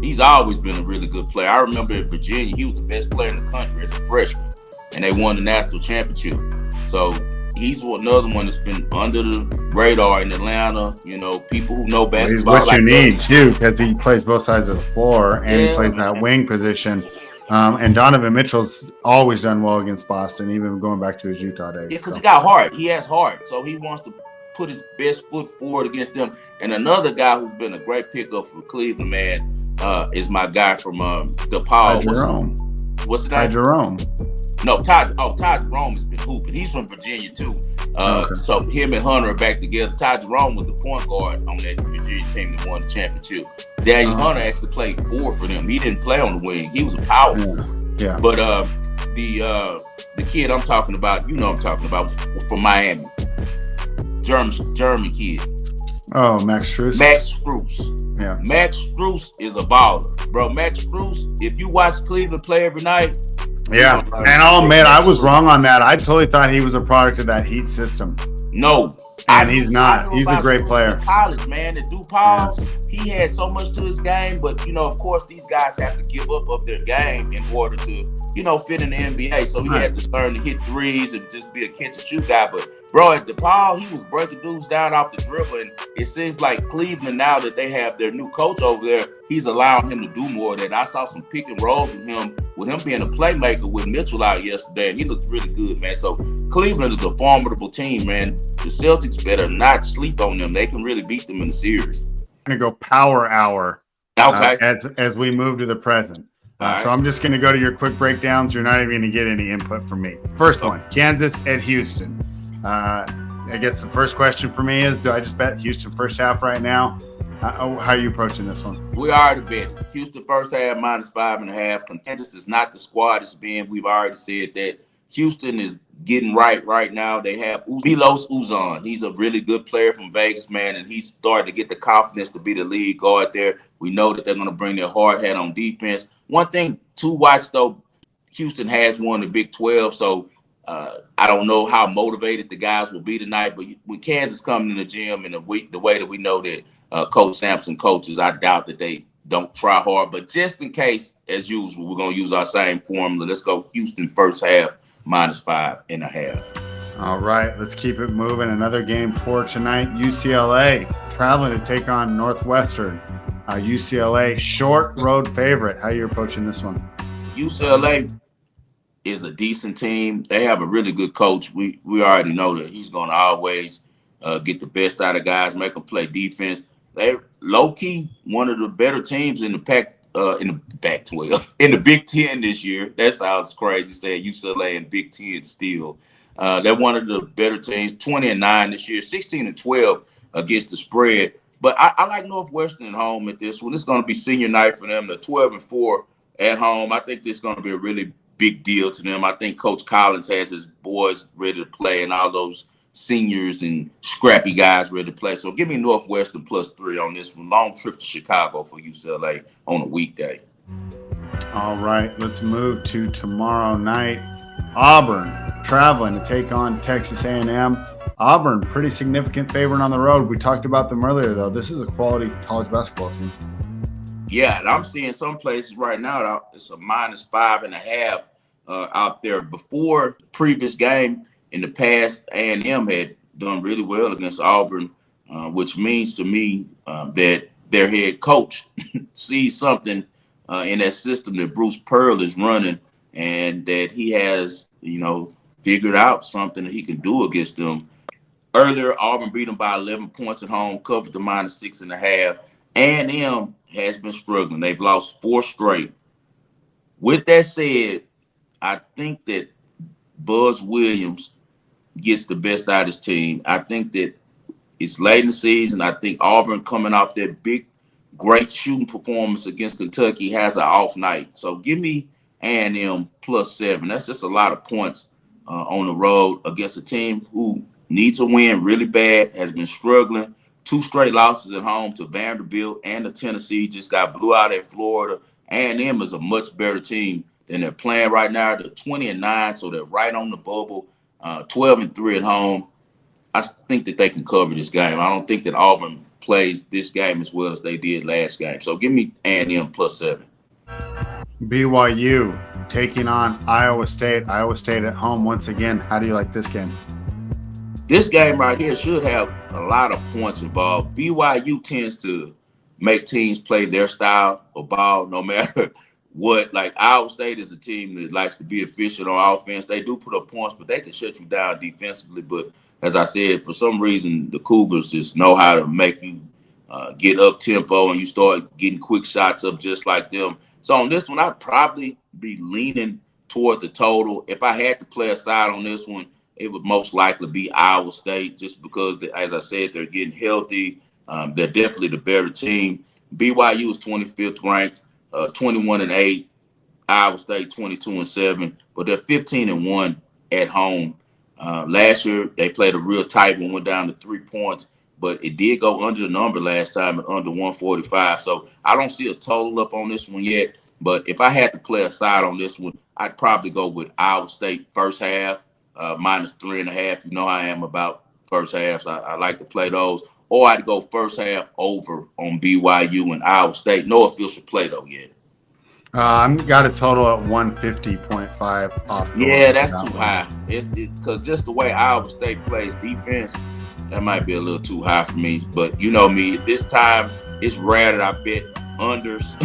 he's always been a really good player. I remember in Virginia, he was the best player in the country as a freshman, and they won the national championship. So he's another one that's been under the radar in Atlanta. You know, people who know basketball. He's what you need, too, because he plays both sides of the floor, and he plays that wing position. And Donovan Mitchell's always done well against Boston, even going back to his Utah days. Yeah, because he got heart. He has heart. So he wants to put his best foot forward against them. And another guy who's been a great pickup for Cleveland, man, is my guy from DePaul. Ty Jerome. What's the name? Ty Jerome. No, Ty Jerome has been hooping. He's from Virginia, too. So him and Hunter are back together. Ty Jerome was the point guard on that Virginia team that won the championship. Daniel Hunter actually played four for them. He didn't play on the wing. He was a power. Yeah. But the kid I'm talking about, I'm talking about, from Miami. German kid. Oh, Max Strus. Max Strus. Yeah. Max Strus is a baller. Bro, Max Strus, if you watch Cleveland play every night. Yeah. And I'll admit, I was wrong on that. I totally thought he was a product of that Heat system. No. And he's not. He's a great player. College, man. At DePaul, he had so much to his game, but of course, these guys have to give up of their game in order to, fit in the NBA. So he had to learn to hit threes and just be a catch and shoot guy. But bro, at DePaul, he was breaking dudes down off the dribble, and it seems like Cleveland, now that they have their new coach over there, he's allowing him to do more of that. I saw some pick and rolls with him being a playmaker with Mitchell out yesterday, and he looked really good, man. So Cleveland is a formidable team, man. The Celtics better not sleep on them. They can really beat them in the series. I'm going to go power hour as we move to the present. So I'm just going to go to your quick breakdowns. You're not even going to get any input from me. First one, Kansas at Houston. I guess the first question for me is, do I just bet Houston first half right now? How are you approaching this one? We already bet Houston first half -5.5. Kansas is not the squad it's been. We've already said that. Houston is getting right now. They have Milos Uzan. He's a really good player from Vegas, man, and he's starting to get the confidence to be the lead guard there. We know that they're going to bring their hard hat on defense. One thing to watch, though, Houston has won the Big 12, so I don't know how motivated the guys will be tonight, but when Kansas comes in the gym and the way that we know that Coach Sampson coaches, I doubt that they don't try hard. But just in case, as usual, we're going to use our same formula. Let's go Houston first half -5.5. All right, let's keep it moving. Another game for tonight. UCLA traveling to take on Northwestern. UCLA short road favorite. How are you approaching this one? UCLA is a decent team. They have a really good coach. We already know that he's going to always get the best out of guys, make them play defense. They're low-key one of the better teams in the Pac-12, in the Big Ten this year. That sounds crazy saying UCLA and Big Ten still. They're one of the better teams, 20-9 this year, 16-12 against the spread. But I like Northwestern at home at this one. It's going to be senior night for them. They're 12-4 at home. I think this is going to be a really big deal to them. I think Coach Collins has his boys ready to play and all those seniors and scrappy guys ready to play. So give me Northwestern +3 on this one. Long trip to Chicago for UCLA on a weekday. All right, let's move to tomorrow night. Auburn traveling to take on Texas A&M. Auburn, pretty significant favorite on the road. We talked about them earlier, though. This is a quality college basketball team. Yeah, and I'm seeing some places right now, it's a -5.5 out there. Before the previous game in the past, A&M had done really well against Auburn, which means to me that their head coach sees something in that system that Bruce Pearl is running, and that he has, figured out something that he can do against them. Earlier, Auburn beat them by 11 points at home, covered the -6.5. A&M has been struggling. They've lost 4 straight. With that said, I think that Buzz Williams gets the best out of his team. I think that it's late in the season. I think Auburn, coming off that big, great shooting performance against Kentucky, has an off night. So give me A&M +7. That's just a lot of points on the road against a team who needs a win really bad, has been struggling. 2 straight losses at home to Vanderbilt and to Tennessee. Just got blew out at Florida. A&M is a much better team than they're playing right now. They're 20-9, so they're right on the bubble. 12-3 at home. I think that they can cover this game. I don't think that Auburn plays this game as well as they did last game. So give me A&M +7. BYU taking on Iowa State. Iowa State at home once again. How do you like this game? This game right here should have a lot of points involved. BYU tends to make teams play their style of ball no matter what. Like Iowa State is a team that likes to be efficient on offense. They do put up points, but they can shut you down defensively. But as I said, for some reason, the Cougars just know how to make you get up tempo, and you start getting quick shots up just like them. So on this one, I'd probably be leaning toward the total. If I had to play a side on this one, it would most likely be Iowa State, just because, as I said, they're getting healthy. They're definitely the better team. BYU is 25th ranked, 21-8. Iowa State 22-7, but they're 15-1 at home. Last year they played a real tight one, went down to 3 points, but it did go under the number last time at under 145. So I don't see a total up on this one yet. But if I had to play a side on this one, I'd probably go with Iowa State first half, -3.5. You know how I am about first halves. I like to play those. Or I'd go first half over on BYU and Iowa State. No official play though yet. I've got a total at 150.5 off. Yeah, that's too high. It's because just the way Iowa State plays defense, that might be a little too high for me. But you know me, this time it's rare that I bet unders.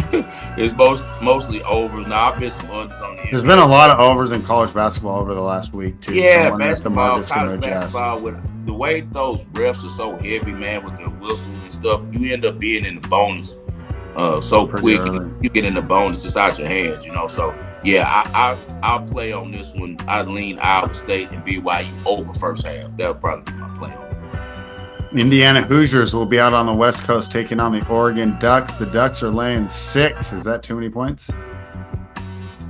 It's mostly overs. Now I bet some unders on the NBA. There's been a lot of overs in college basketball over the last week too. Yeah, basketball, college basketball, with the way those refs are so heavy, man, with their whistles and stuff, you end up being in the bonus so quick, and you get in the bonus just out your hands, So yeah, I'll play on this one. I lean Iowa State and BYU over first half. That'll probably be my play on it. Indiana Hoosiers will be out on the West Coast taking on the Oregon Ducks. The Ducks are laying 6. Is that too many points?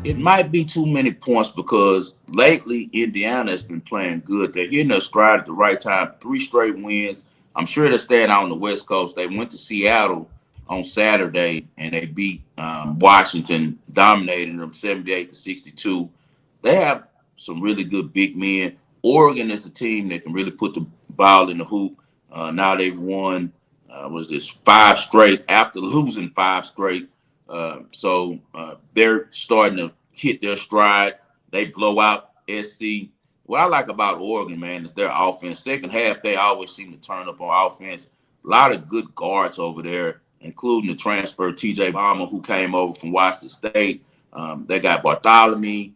It might be too many points because lately Indiana has been playing good. They're hitting their stride at the right time. 3 straight wins. I'm sure they're staying out on the West Coast. They went to Seattle on Saturday and they beat Washington, dominating them 78-62. They have some really good big men. Oregon is a team that can really put the ball in the hoop. Now they've won, 5 straight after losing 5 straight. So they're starting to hit their stride. They blow out SC. What I like about Oregon, man, is their offense. Second half, they always seem to turn up on offense. A lot of good guards over there, including the transfer TJ Bama, who came over from Washington State. They got Bartholomew,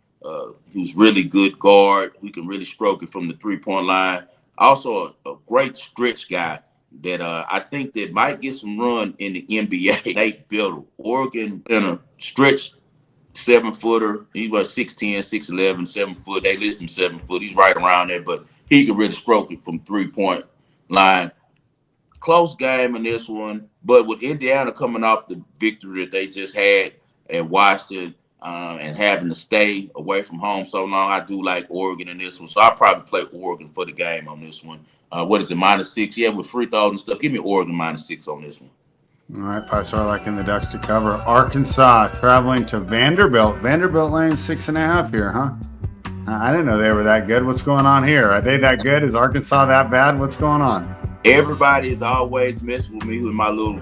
who's really good guard, who can really stroke it from the 3-point line. Also a great stretch guy that I think that might get some run in the NBA. Nate Biddle, Oregon, in a stretch 7-footer. He was 6'10", 6'11", 7 foot. They list him 7 foot. He's right around there, but he can really stroke it from 3-point line. Close game in this one, but with Indiana coming off the victory that they just had, at Washington and having to stay away from home so long, I do like Oregon in this one. So I'll probably play Oregon for the game on this one. What is it, -6? Yeah, with free throws and stuff. Give me Oregon -6 on this one. All right, 5-star liking the Ducks to cover. Arkansas traveling to Vanderbilt. Vanderbilt laying 6.5 here, huh? I didn't know they were that good. What's going on here? Are they that good? Is Arkansas that bad? What's going on? Everybody is always messing with me with my little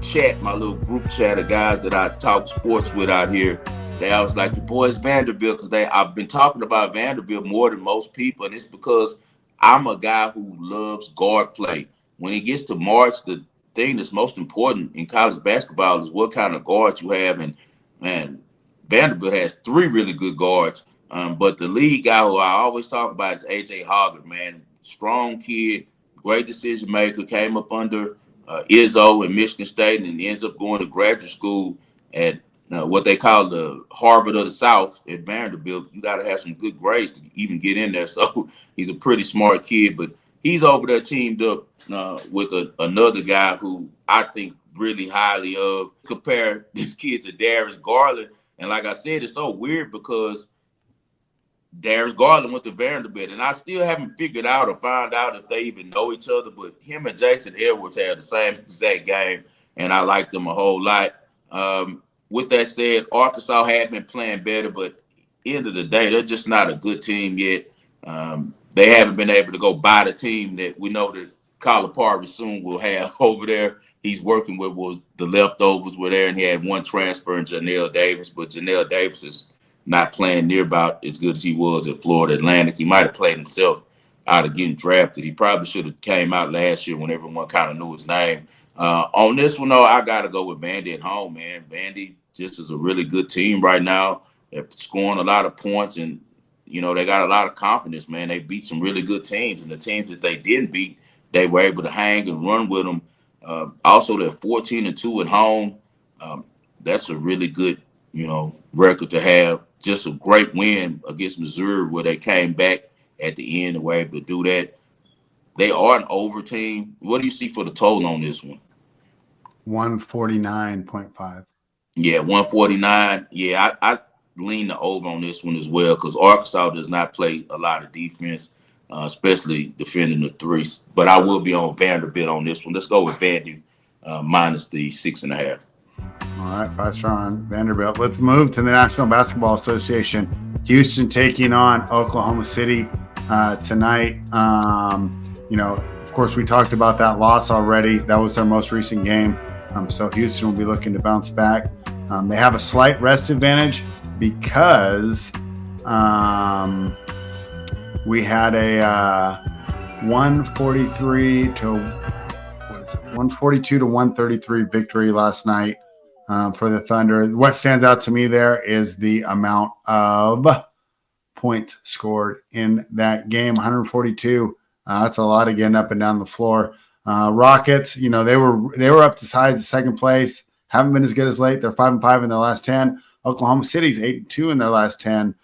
chat, my little group chat of guys that I talk sports with out here. They always like, your boys Vanderbilt, because I've been talking about Vanderbilt more than most people, and it's because I'm a guy who loves guard play. When it gets to March, the thing that's most important in college basketball is what kind of guards you have, and man, Vanderbilt has 3 really good guards. But the lead guy who I always talk about is AJ Hoggard, man. Strong kid, great decision maker, came up under Izzo in Michigan State and ends up going to graduate school at what they call the Harvard of the South at Vanderbilt. You got to have some good grades to even get in there. So he's a pretty smart kid, but he's over there teamed up with another guy who I think really highly of. Compare this kid to Darius Garland. And like I said, it's so weird because Darius Garland went to Vanderbilt, and I still haven't figured out or found out if they even know each other. But him and Jason Edwards had the same exact game, and I liked them a whole lot. With that said, Arkansas had been playing better, but end of the day, they're just not a good team yet. They haven't been able to go buy the team that we know that Calipari soon will have over there. He's working with was the leftovers were there, and he had one transfer in Janelle Davis, but Janelle Davis is not playing near about as good as he was at Florida Atlantic. He might have played himself out of getting drafted. He probably should have came out last year when everyone kind of knew his name. On this one, though, I got to go with Vandy at home, man. Vandy just is a really good team right now. They're scoring a lot of points, and, you know, they got a lot of confidence, man. They beat some really good teams, and the teams that they didn't beat, they were able to hang and run with them. Also, they're 14-2 at home. That's a really good, record to have. Just a great win against Missouri where they came back at the end and were able to do that. They are an over team. What do you see for the total on this one? 149.5. Yeah, 149. Yeah, I lean the over on this one as well because Arkansas does not play a lot of defense, especially defending the threes. But I will be on Vanderbilt on this one. Let's go with Vandy minus the 6.5. All right, 5-star on Vanderbilt. Let's move to the National Basketball Association. Houston taking on Oklahoma City tonight. Of course, we talked about that loss already. That was their most recent game. So Houston will be looking to bounce back. They have a slight rest advantage because we had a 142 to 133 victory last night for the Thunder. What stands out to me there is the amount of points scored in that game. 142. That's a lot of getting up and down the floor. Rockets, they were up to size of second place. Haven't been as good as late. They're 5-5 in their last 10. Oklahoma City's 8-2 in their last 10.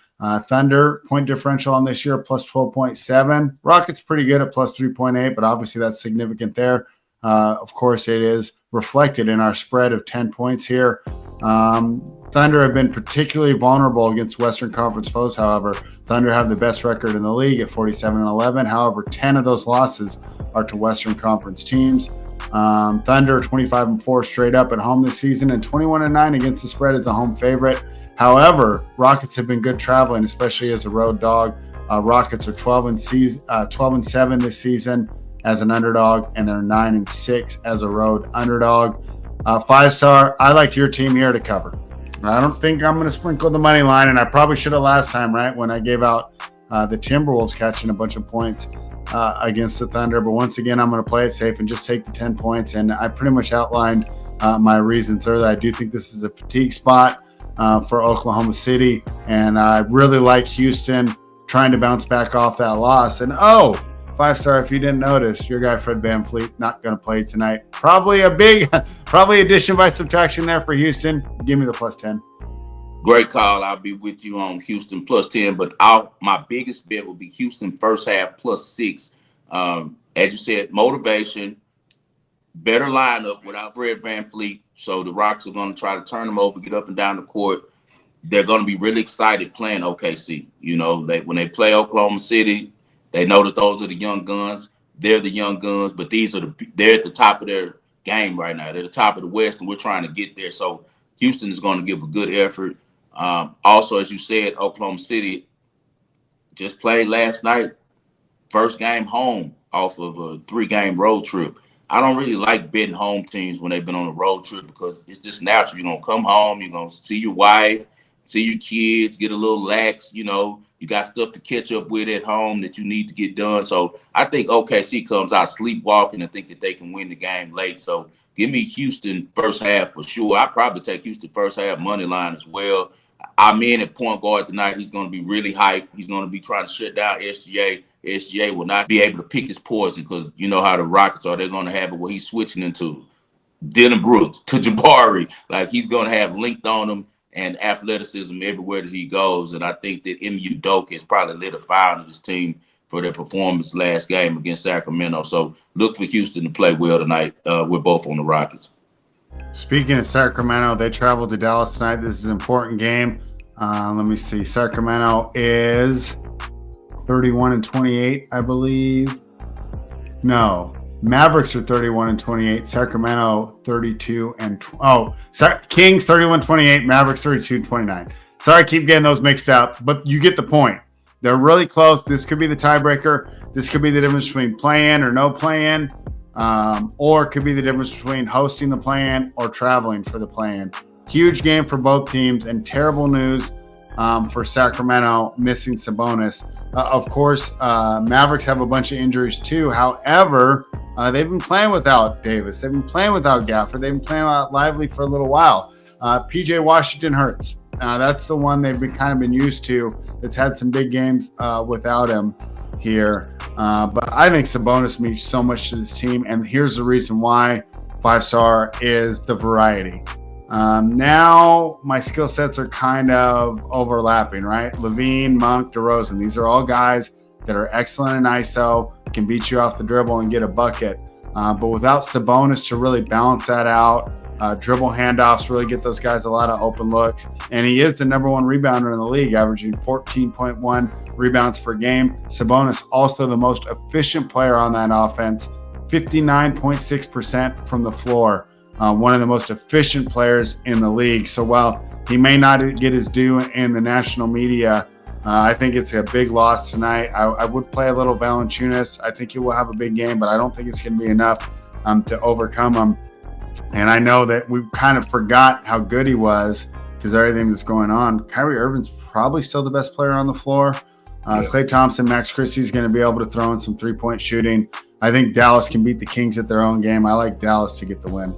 Thunder point differential on this year plus 12.7. Rockets pretty good at plus 3.8, but obviously that's significant there. Of course, it is reflected in our spread of 10 points here. Thunder have been particularly vulnerable against Western Conference foes. However, Thunder have the best record in the league at 47-11. However, 10 of those losses are to Western Conference teams. Thunder 25-4 straight up at home this season and 21-9 against the spread as a home favorite. However, Rockets have been good traveling, especially as a road dog. Rockets are 12-7 this season as an underdog, and they're 9-6 as a road underdog. 5-star, I like your team here to cover. I don't think I'm going to sprinkle the money line, and I probably should have last time, right, when I gave out the Timberwolves catching a bunch of points against the Thunder. But once again, I'm going to play it safe and just take the 10 points. And I pretty much outlined my reasons earlier. I do think this is a fatigue spot for Oklahoma City, and I really like Houston trying to bounce back off that loss. And 5-star, if you didn't notice, your guy Fred VanVleet not going to play tonight. Probably addition by subtraction there for Houston. Give me the plus 10. Great call. I'll be with you on Houston plus 10, but my biggest bet will be Houston first half plus 6. As you said, motivation. better lineup without Fred VanVleet. So the Rockets are going to try to turn them over, get up and down the court. They're going to be really excited playing OKC. You know, when they play Oklahoma City, they know that those are the young guns. They're the young guns, but they're at the top of their game right now. They're the top of the West, and we're trying to get there. So Houston is going to give a good effort. Also, as you said, Oklahoma City just played last night. First game home off of a 3-game road trip. I don't really like betting home teams when they've been on a road trip because it's just natural. You're going to come home, you're going to see your wife, see your kids, get a little lax. You know, you got stuff to catch up with at home that you need to get done. So I think OKC comes out sleepwalking and think that they can win the game late. So give me Houston first half for sure. I'd probably take Houston first half money line as well. I'm in at point guard tonight. He's going to be really hyped. He's going to be trying to shut down SGA. SGA will not be able to pick his poison because you know how the Rockets are. They're going to have it where he's switching into Dylan Brooks to Jabari. Like he's going to have length on him and athleticism everywhere that he goes. And I think that MU Doke has probably lit a fire under this team for their performance last game against Sacramento. So look for Houston to play well tonight. We're both on the Rockets. Speaking of Sacramento, they traveled to Dallas tonight. This is an important game. Let me see. Sacramento is 31-28, I believe. No, Mavericks are 31-28. Sacramento 32 and Kings 31-28. Mavericks 32-29. Sorry, I keep getting those mixed up, but you get the point. They're really close. This could be the tiebreaker. This could be the difference between play-in or no play-in. Or it could be the difference between hosting the play-in or traveling for the play-in. Huge game for both teams, and terrible news for Sacramento missing Sabonis. Of course, Mavericks have a bunch of injuries too. However, they've been playing without Davis. They've been playing without Gafford. They've been playing without Lively for a little while. PJ Washington hurts. That's the one they've been used to. That's had some big games without him here. But I think Sabonis means so much to this team, and here's the reason why. 5-star is the variety. Now my skill sets are kind of overlapping, right? Levine, Monk, DeRozan. These are all guys that are excellent in ISO, can beat you off the dribble and get a bucket. But without Sabonis to really balance that out, dribble handoffs really get those guys a lot of open looks. And he is the number one rebounder in the league, averaging 14.1 rebounds per game. Sabonis also the most efficient player on that offense, 59.6% from the floor. One of the most efficient players in the league. So while he may not get his due in the national media, I think it's a big loss tonight. I would play a little Valanciunas. I think he will have a big game, but I don't think it's going to be enough to overcome him. And I know that we kind of forgot how good he was because everything that's going on. Kyrie Irving's probably still the best player on the floor. Klay Thompson, Max Christie's going to be able to throw in some three-point shooting. I think Dallas can beat the Kings at their own game. I like Dallas to get the win.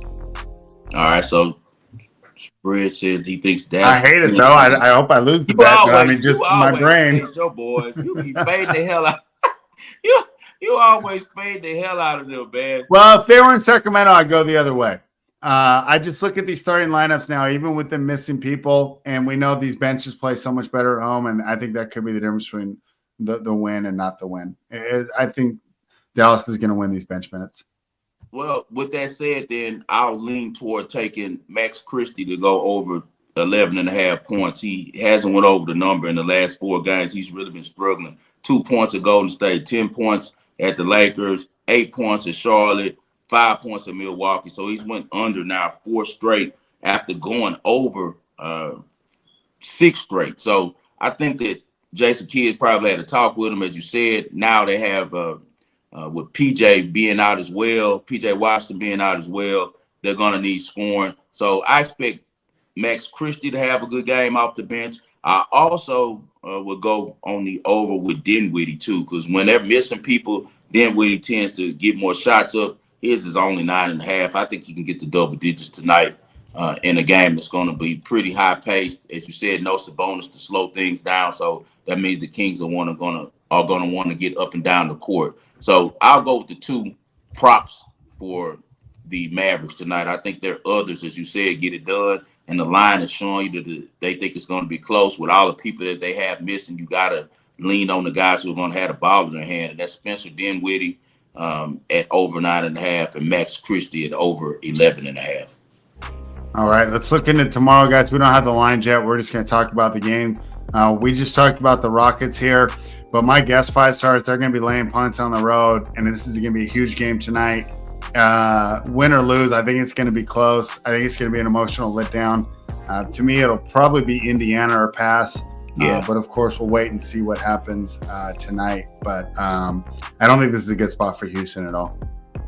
All right, so Spread says he thinks Dallas. I hate it though. I hope I lose the bet. I mean, just my brain. Your boys, you be fading the hell out. You always fade the hell out of them, man. Well, if they were in Sacramento, I'd go the other way. I just look at these starting lineups now, even with them missing people, and we know these benches play so much better at home, and I think that could be the difference between the win and not the win. I think Dallas is going to win these bench minutes. Well, with that said, then I'll lean toward taking Max Christie to go over 11.5 points. He hasn't went over the number in the last 4 games. He's really been struggling. 2 points at Golden State, 10 points at the Lakers, 8 points at Charlotte, 5 points at Milwaukee. So he's went under now 4 straight after going over 6 straight. So I think that Jason Kidd probably had a talk with him, as you said. Now they have with PJ being out as well, PJ Washington being out as well, they're going to need scoring. So I expect Max Christie to have a good game off the bench. I also will go on the over with Dinwiddie too, because when they're missing people, Dinwiddie tends to get more shots up. His is only 9.5. I think he can get to double digits tonight in a game that's going to be pretty high paced. As you said, no Sabonis to slow things down. So that means the Kings are going to want to get up and down the court. So I'll go with the 2 props for the Mavericks tonight. I think there are others, as you said, get it done. And the line is showing you that they think it's going to be close. With all the people that they have missing, you got to lean on the guys who are going to have the ball in their hand. And that's Spencer Dinwiddie, at over 9.5, and Max Christie at over 11.5. All right, let's look into tomorrow, guys. We don't have the lines yet. We're just going to talk about the game. We just talked about the Rockets here, but my guess 5 stars, they're going to be laying punts on the road, and this is going to be a huge game tonight. Win or lose, I think it's going to be close. I think it's going to be an emotional letdown. To me, it'll probably be Indiana or pass. Yeah. But of course, we'll wait and see what happens tonight. But I don't think this is a good spot for Houston at all.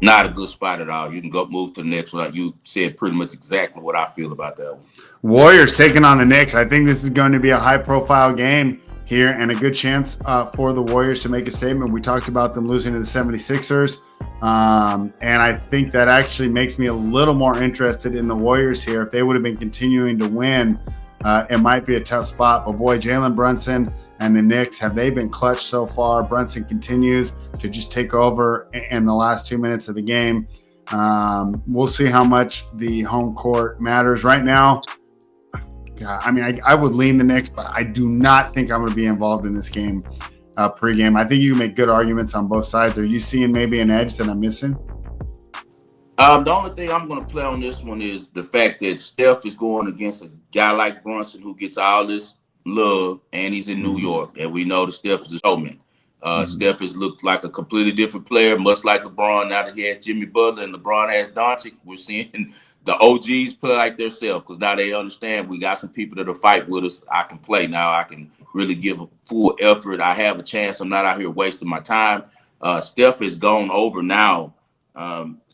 Not a good spot at all. You can go move to the next one. You said pretty much exactly what I feel about that one. Warriors taking on the Knicks. I think this is going to be a high-profile game here and a good chance for the Warriors to make a statement. We talked about them losing to the 76ers. And I think that actually makes me a little more interested in the Warriors here. If they would have been continuing to win, it might be a tough spot. But boy, Jalen Brunson and the Knicks, have they been clutch so far? Brunson continues to just take over in the last 2 minutes of the game. We'll see how much the home court matters right now. God, I mean, I would lean the Knicks, but I do not think I'm going to be involved in this game pregame. I think you can make good arguments on both sides. Are you seeing maybe an edge that I'm missing? The only thing I'm going to play on this one is the fact that Steph is going against a guy like Brunson who gets all this love, and he's in New York, and we know that Steph is a showman. Steph has looked like a completely different player, much like LeBron. Now that he has Jimmy Butler and LeBron has Doncic, we're seeing the OGs play like themselves because now they understand we got some people that'll fight with us. I can play now. I can really give a full effort. I have a chance. I'm not out here wasting my time. Steph has gone over now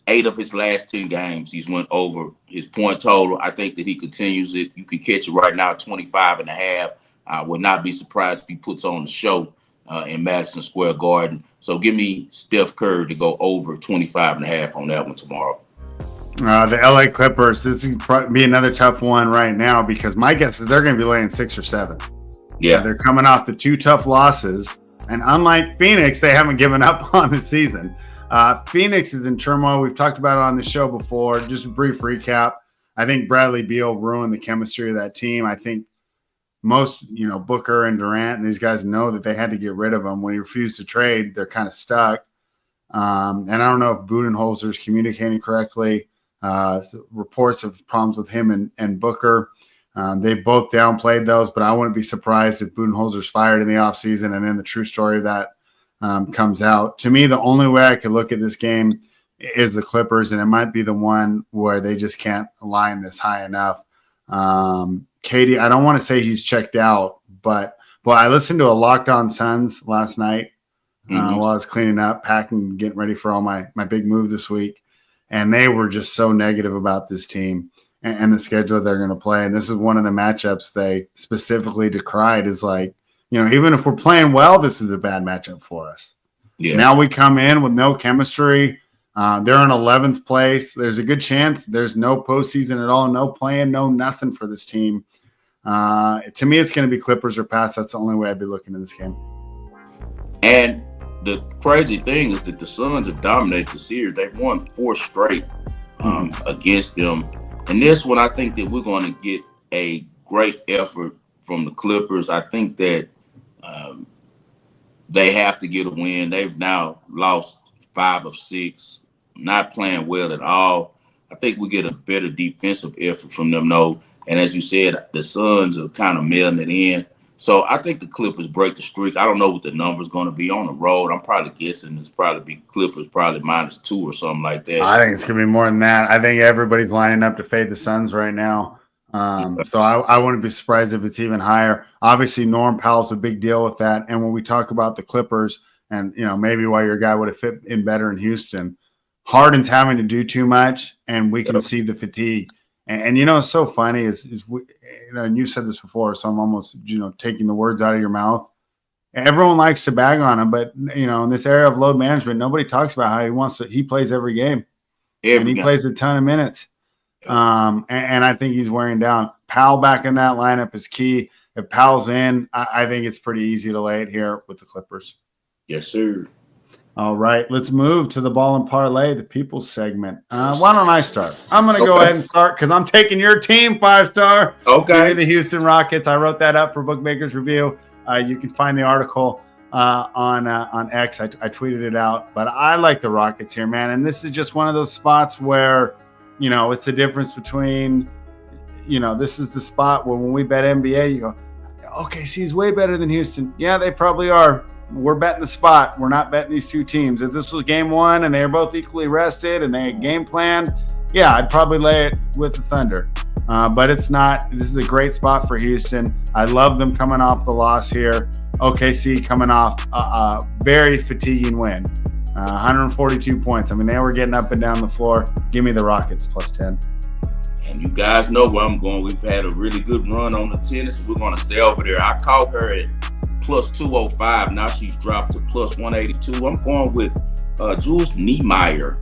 8 of his last 10 games. He's went over his point total. I think that he continues it. You can catch it right now at 25.5. I would not be surprised if he puts on the show in Madison Square Garden. So give me Steph Curry to go over 25.5 on that one tomorrow. The LA Clippers, this would be another tough one right now because my guess is they're going to be laying 6 or 7. Yeah. They're coming off the 2 tough losses. And unlike Phoenix, they haven't given up on the season. Phoenix is in turmoil. We've talked about it on the show before. Just a brief recap. I think Bradley Beal ruined the chemistry of that team. I think most, Booker and Durant and these guys know that they had to get rid of him. When he refused to trade, they're kind of stuck. And I don't know if Budenholzer's communicating correctly. Reports of problems with him and Booker. They both downplayed those, but I wouldn't be surprised if Budenholzer's fired in the offseason and then the true story of that comes out. To me, the only way I could look at this game is the Clippers, and it might be the one where they just can't align this high enough. Katie, I don't want to say he's checked out, but I listened to a Locked On Suns last night while I was cleaning up, packing, getting ready for all my big move this week, and they were just so negative about this team and the schedule they're going to play. And this is one of the matchups they specifically decried is like, even if we're playing well, this is a bad matchup for us. Yeah. Now we come in with no chemistry. They're in 11th place. There's a good chance there's no postseason at all, no plan, no nothing for this team. To me, it's going to be Clippers or pass. That's the only way I'd be looking at this game. And the crazy thing is that the Suns have dominated the series. They've won 4 straight against them. And this one, I think that we're going to get a great effort from the Clippers. I think that they have to get a win. They've now lost 5 of 6, not playing well at all. I think we get a better defensive effort from them, though. And as you said, the Suns are kind of mailing it in. So I think the Clippers break the streak. I don't know what the number's going to be on the road. I'm probably guessing it's probably be Clippers probably -2 or something like that. I think it's going to be more than that. I think everybody's lining up to fade the Suns right now. So I wouldn't be surprised if it's even higher. Obviously, Norm Powell's a big deal with that. And when we talk about the Clippers and, maybe why your guy would have fit in better in Houston, Harden's having to do too much, and we can see the fatigue. And it's so funny is we, and you said this before, so I'm almost, taking the words out of your mouth. Everyone likes to bag on him, but, in this area of load management, nobody talks about how he plays every game. And he plays a ton of minutes. And I think he's wearing down. Powell back in that lineup is key. If Powell's in, I think it's pretty easy to lay it here with the Clippers. Yes, sir. All right, let's move to the Ball and Parlay, the People's segment. Why don't I start? I'm going to go ahead and start because I'm taking your team 5-star. Okay. The Houston Rockets. I wrote that up for Bookmakers Review. You can find the article on X. I tweeted it out, but I like the Rockets here, man. And this is just one of those spots where, it's the difference between, this is the spot where when we bet NBA, you go, OKC is way better than Houston. Yeah, they probably are. We're betting the spot. We're not betting these two teams. If this was game one and they were both equally rested and they had game planned, yeah, I'd probably lay it with the Thunder. But it's not. This is a great spot for Houston. I love them coming off the loss here. OKC coming off a very fatiguing win. 142 points. I mean, they were getting up and down the floor. Give me the Rockets +10. And you guys know where I'm going. We've had a really good run on the tennis. We're going to stay over there. I caught her at +205. Now she's dropped to +182. I'm going with Jules Niemeyer.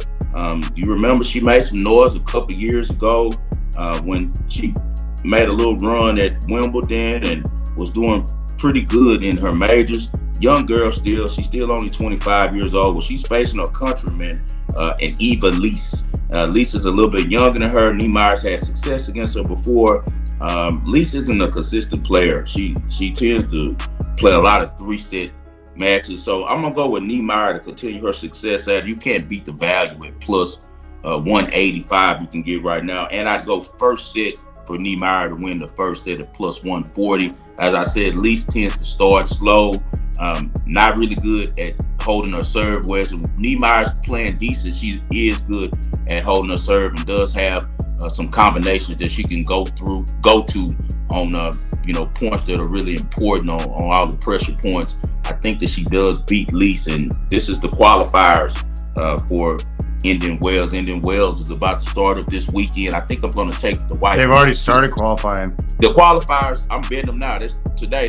You remember she made some noise a couple years ago when she made a little run at Wimbledon and was doing pretty good in her majors. Young girl still. She's still only 25 years old. Well, she's facing her countryman and Eva Lease. Lease is a little bit younger than her. Niemeyer's had success against her before. Lease isn't a consistent player. She tends to play a lot of 3-set matches. So I'm going to go with Niemeyer to continue her success at. You can't beat the value at +185 you can get right now. And I'd go first set for Niemeyer to win the first set at +140. As I said, Lease tends to start slow. Not really good at holding her serve, whereas Niemeyer's playing decent. She is good at holding her serve and does have some combinations that she can go to on points that are really important on all the pressure points. I think that she does beat Lease, and this is the qualifiers for Indian Wells. Indian Wells is about to start up this weekend. I think I'm going to take the white. They've already started qualifying. The qualifiers, I'm betting them now. Today.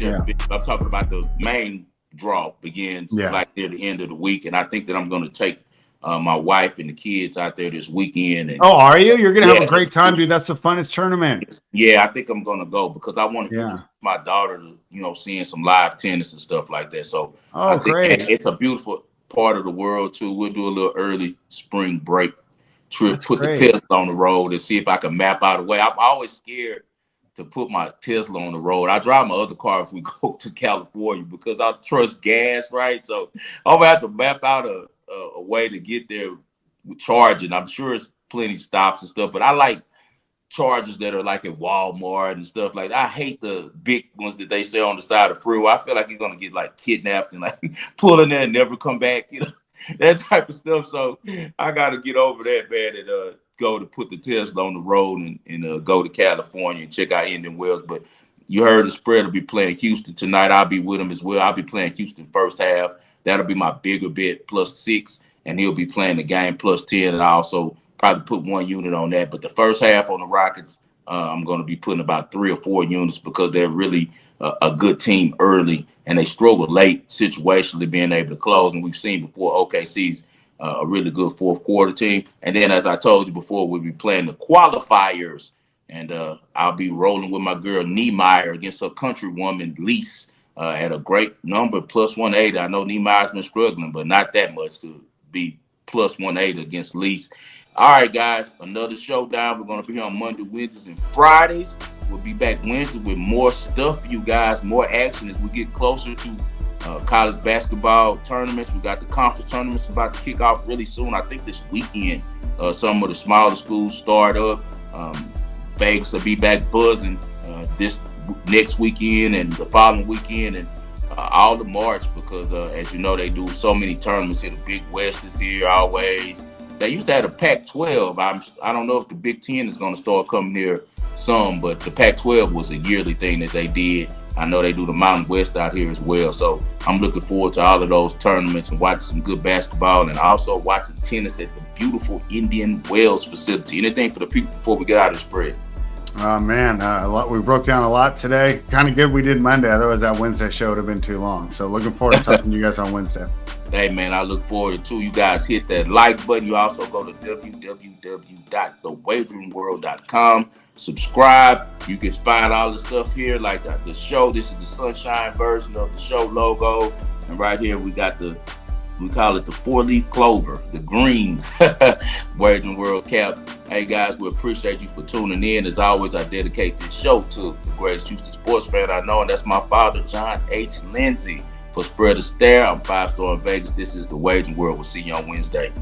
I'm talking about the main draw begins like near the end of the week, and I think that I'm going to take my wife and the kids out there this weekend. And, are you? You're going to have a great time, dude. That's the funnest tournament. Yeah, I think I'm going to go because I want to introduce my daughter to, seeing some live tennis and stuff like that. So, great. And it's a beautiful part of the world too. We'll do a little early spring break trip, the Tesla on the road and see if I can map out a way. I'm always scared to put my Tesla on the road. I drive my other car if we go to California because I trust gas, right? So I'm gonna have to map out a way to get there with charging. I'm sure it's plenty stops and stuff, but I like chargers that are like at Walmart and stuff like that. I hate the big ones that they sell on the side of the freeway. I feel like you're gonna get like kidnapped and like pull in there and never come back, that type of stuff. So I gotta get over that, man, and go to put the Tesla on the road and go to California and check out Indian Wells. But you heard the spread will be playing Houston tonight. I'll be with him as well. I'll be playing Houston first half. That'll be my bigger bet +6, and he'll be playing the game +10, and I also probably put 1 unit on that. But the first half on the Rockets, I'm going to be putting about 3 or 4 units because they're really a good team early, and they struggle late situationally being able to close. And we've seen before OKC's a really good fourth quarter team. And then, as I told you before, we'll be playing the qualifiers, and I'll be rolling with my girl Niemeyer against her countrywoman Lease at a great number, +180. I know Niemeyer's been struggling, but not that much to be +180 against Lease. All right, guys, another showdown. We're going to be here on Monday, Wednesdays, and Fridays. We'll be back Wednesday with more stuff for you guys, more action as we get closer to college basketball tournaments. We got the conference tournaments about to kick off really soon. I think this weekend some of the smaller schools start up. Vegas will be back buzzing this next weekend and the following weekend and all the March because, as you know, they do so many tournaments here. The Big West is here always. They used to have a Pac-12. I don't know if the Big Ten is going to start coming here some, but the Pac-12 was a yearly thing that they did. I know they do the Mountain West out here as well. So I'm looking forward to all of those tournaments and watching some good basketball and also watching tennis at the beautiful Indian Wells facility. Anything for the people before we get out of the spread? Oh, man, a lot. We broke down a lot today. Kind of good we did Monday. Otherwise, that Wednesday show would have been too long. So looking forward to talking to you guys on Wednesday. Hey, man, I look forward to you guys hit that like button. You also go to www.thewageringworld.com. Subscribe. You can find all the stuff here, like the show. This is the sunshine version of the show logo. And right here, we call it the 4-leaf clover, the green Wagering World cap. Hey, guys, we appreciate you for tuning in. As always, I dedicate this show to the greatest Houston sports fan I know, and that's my father, John H. Lindsay. For Spread Astaire, I'm 5 Star in Vegas. This is the Wagering World. We'll see you on Wednesday.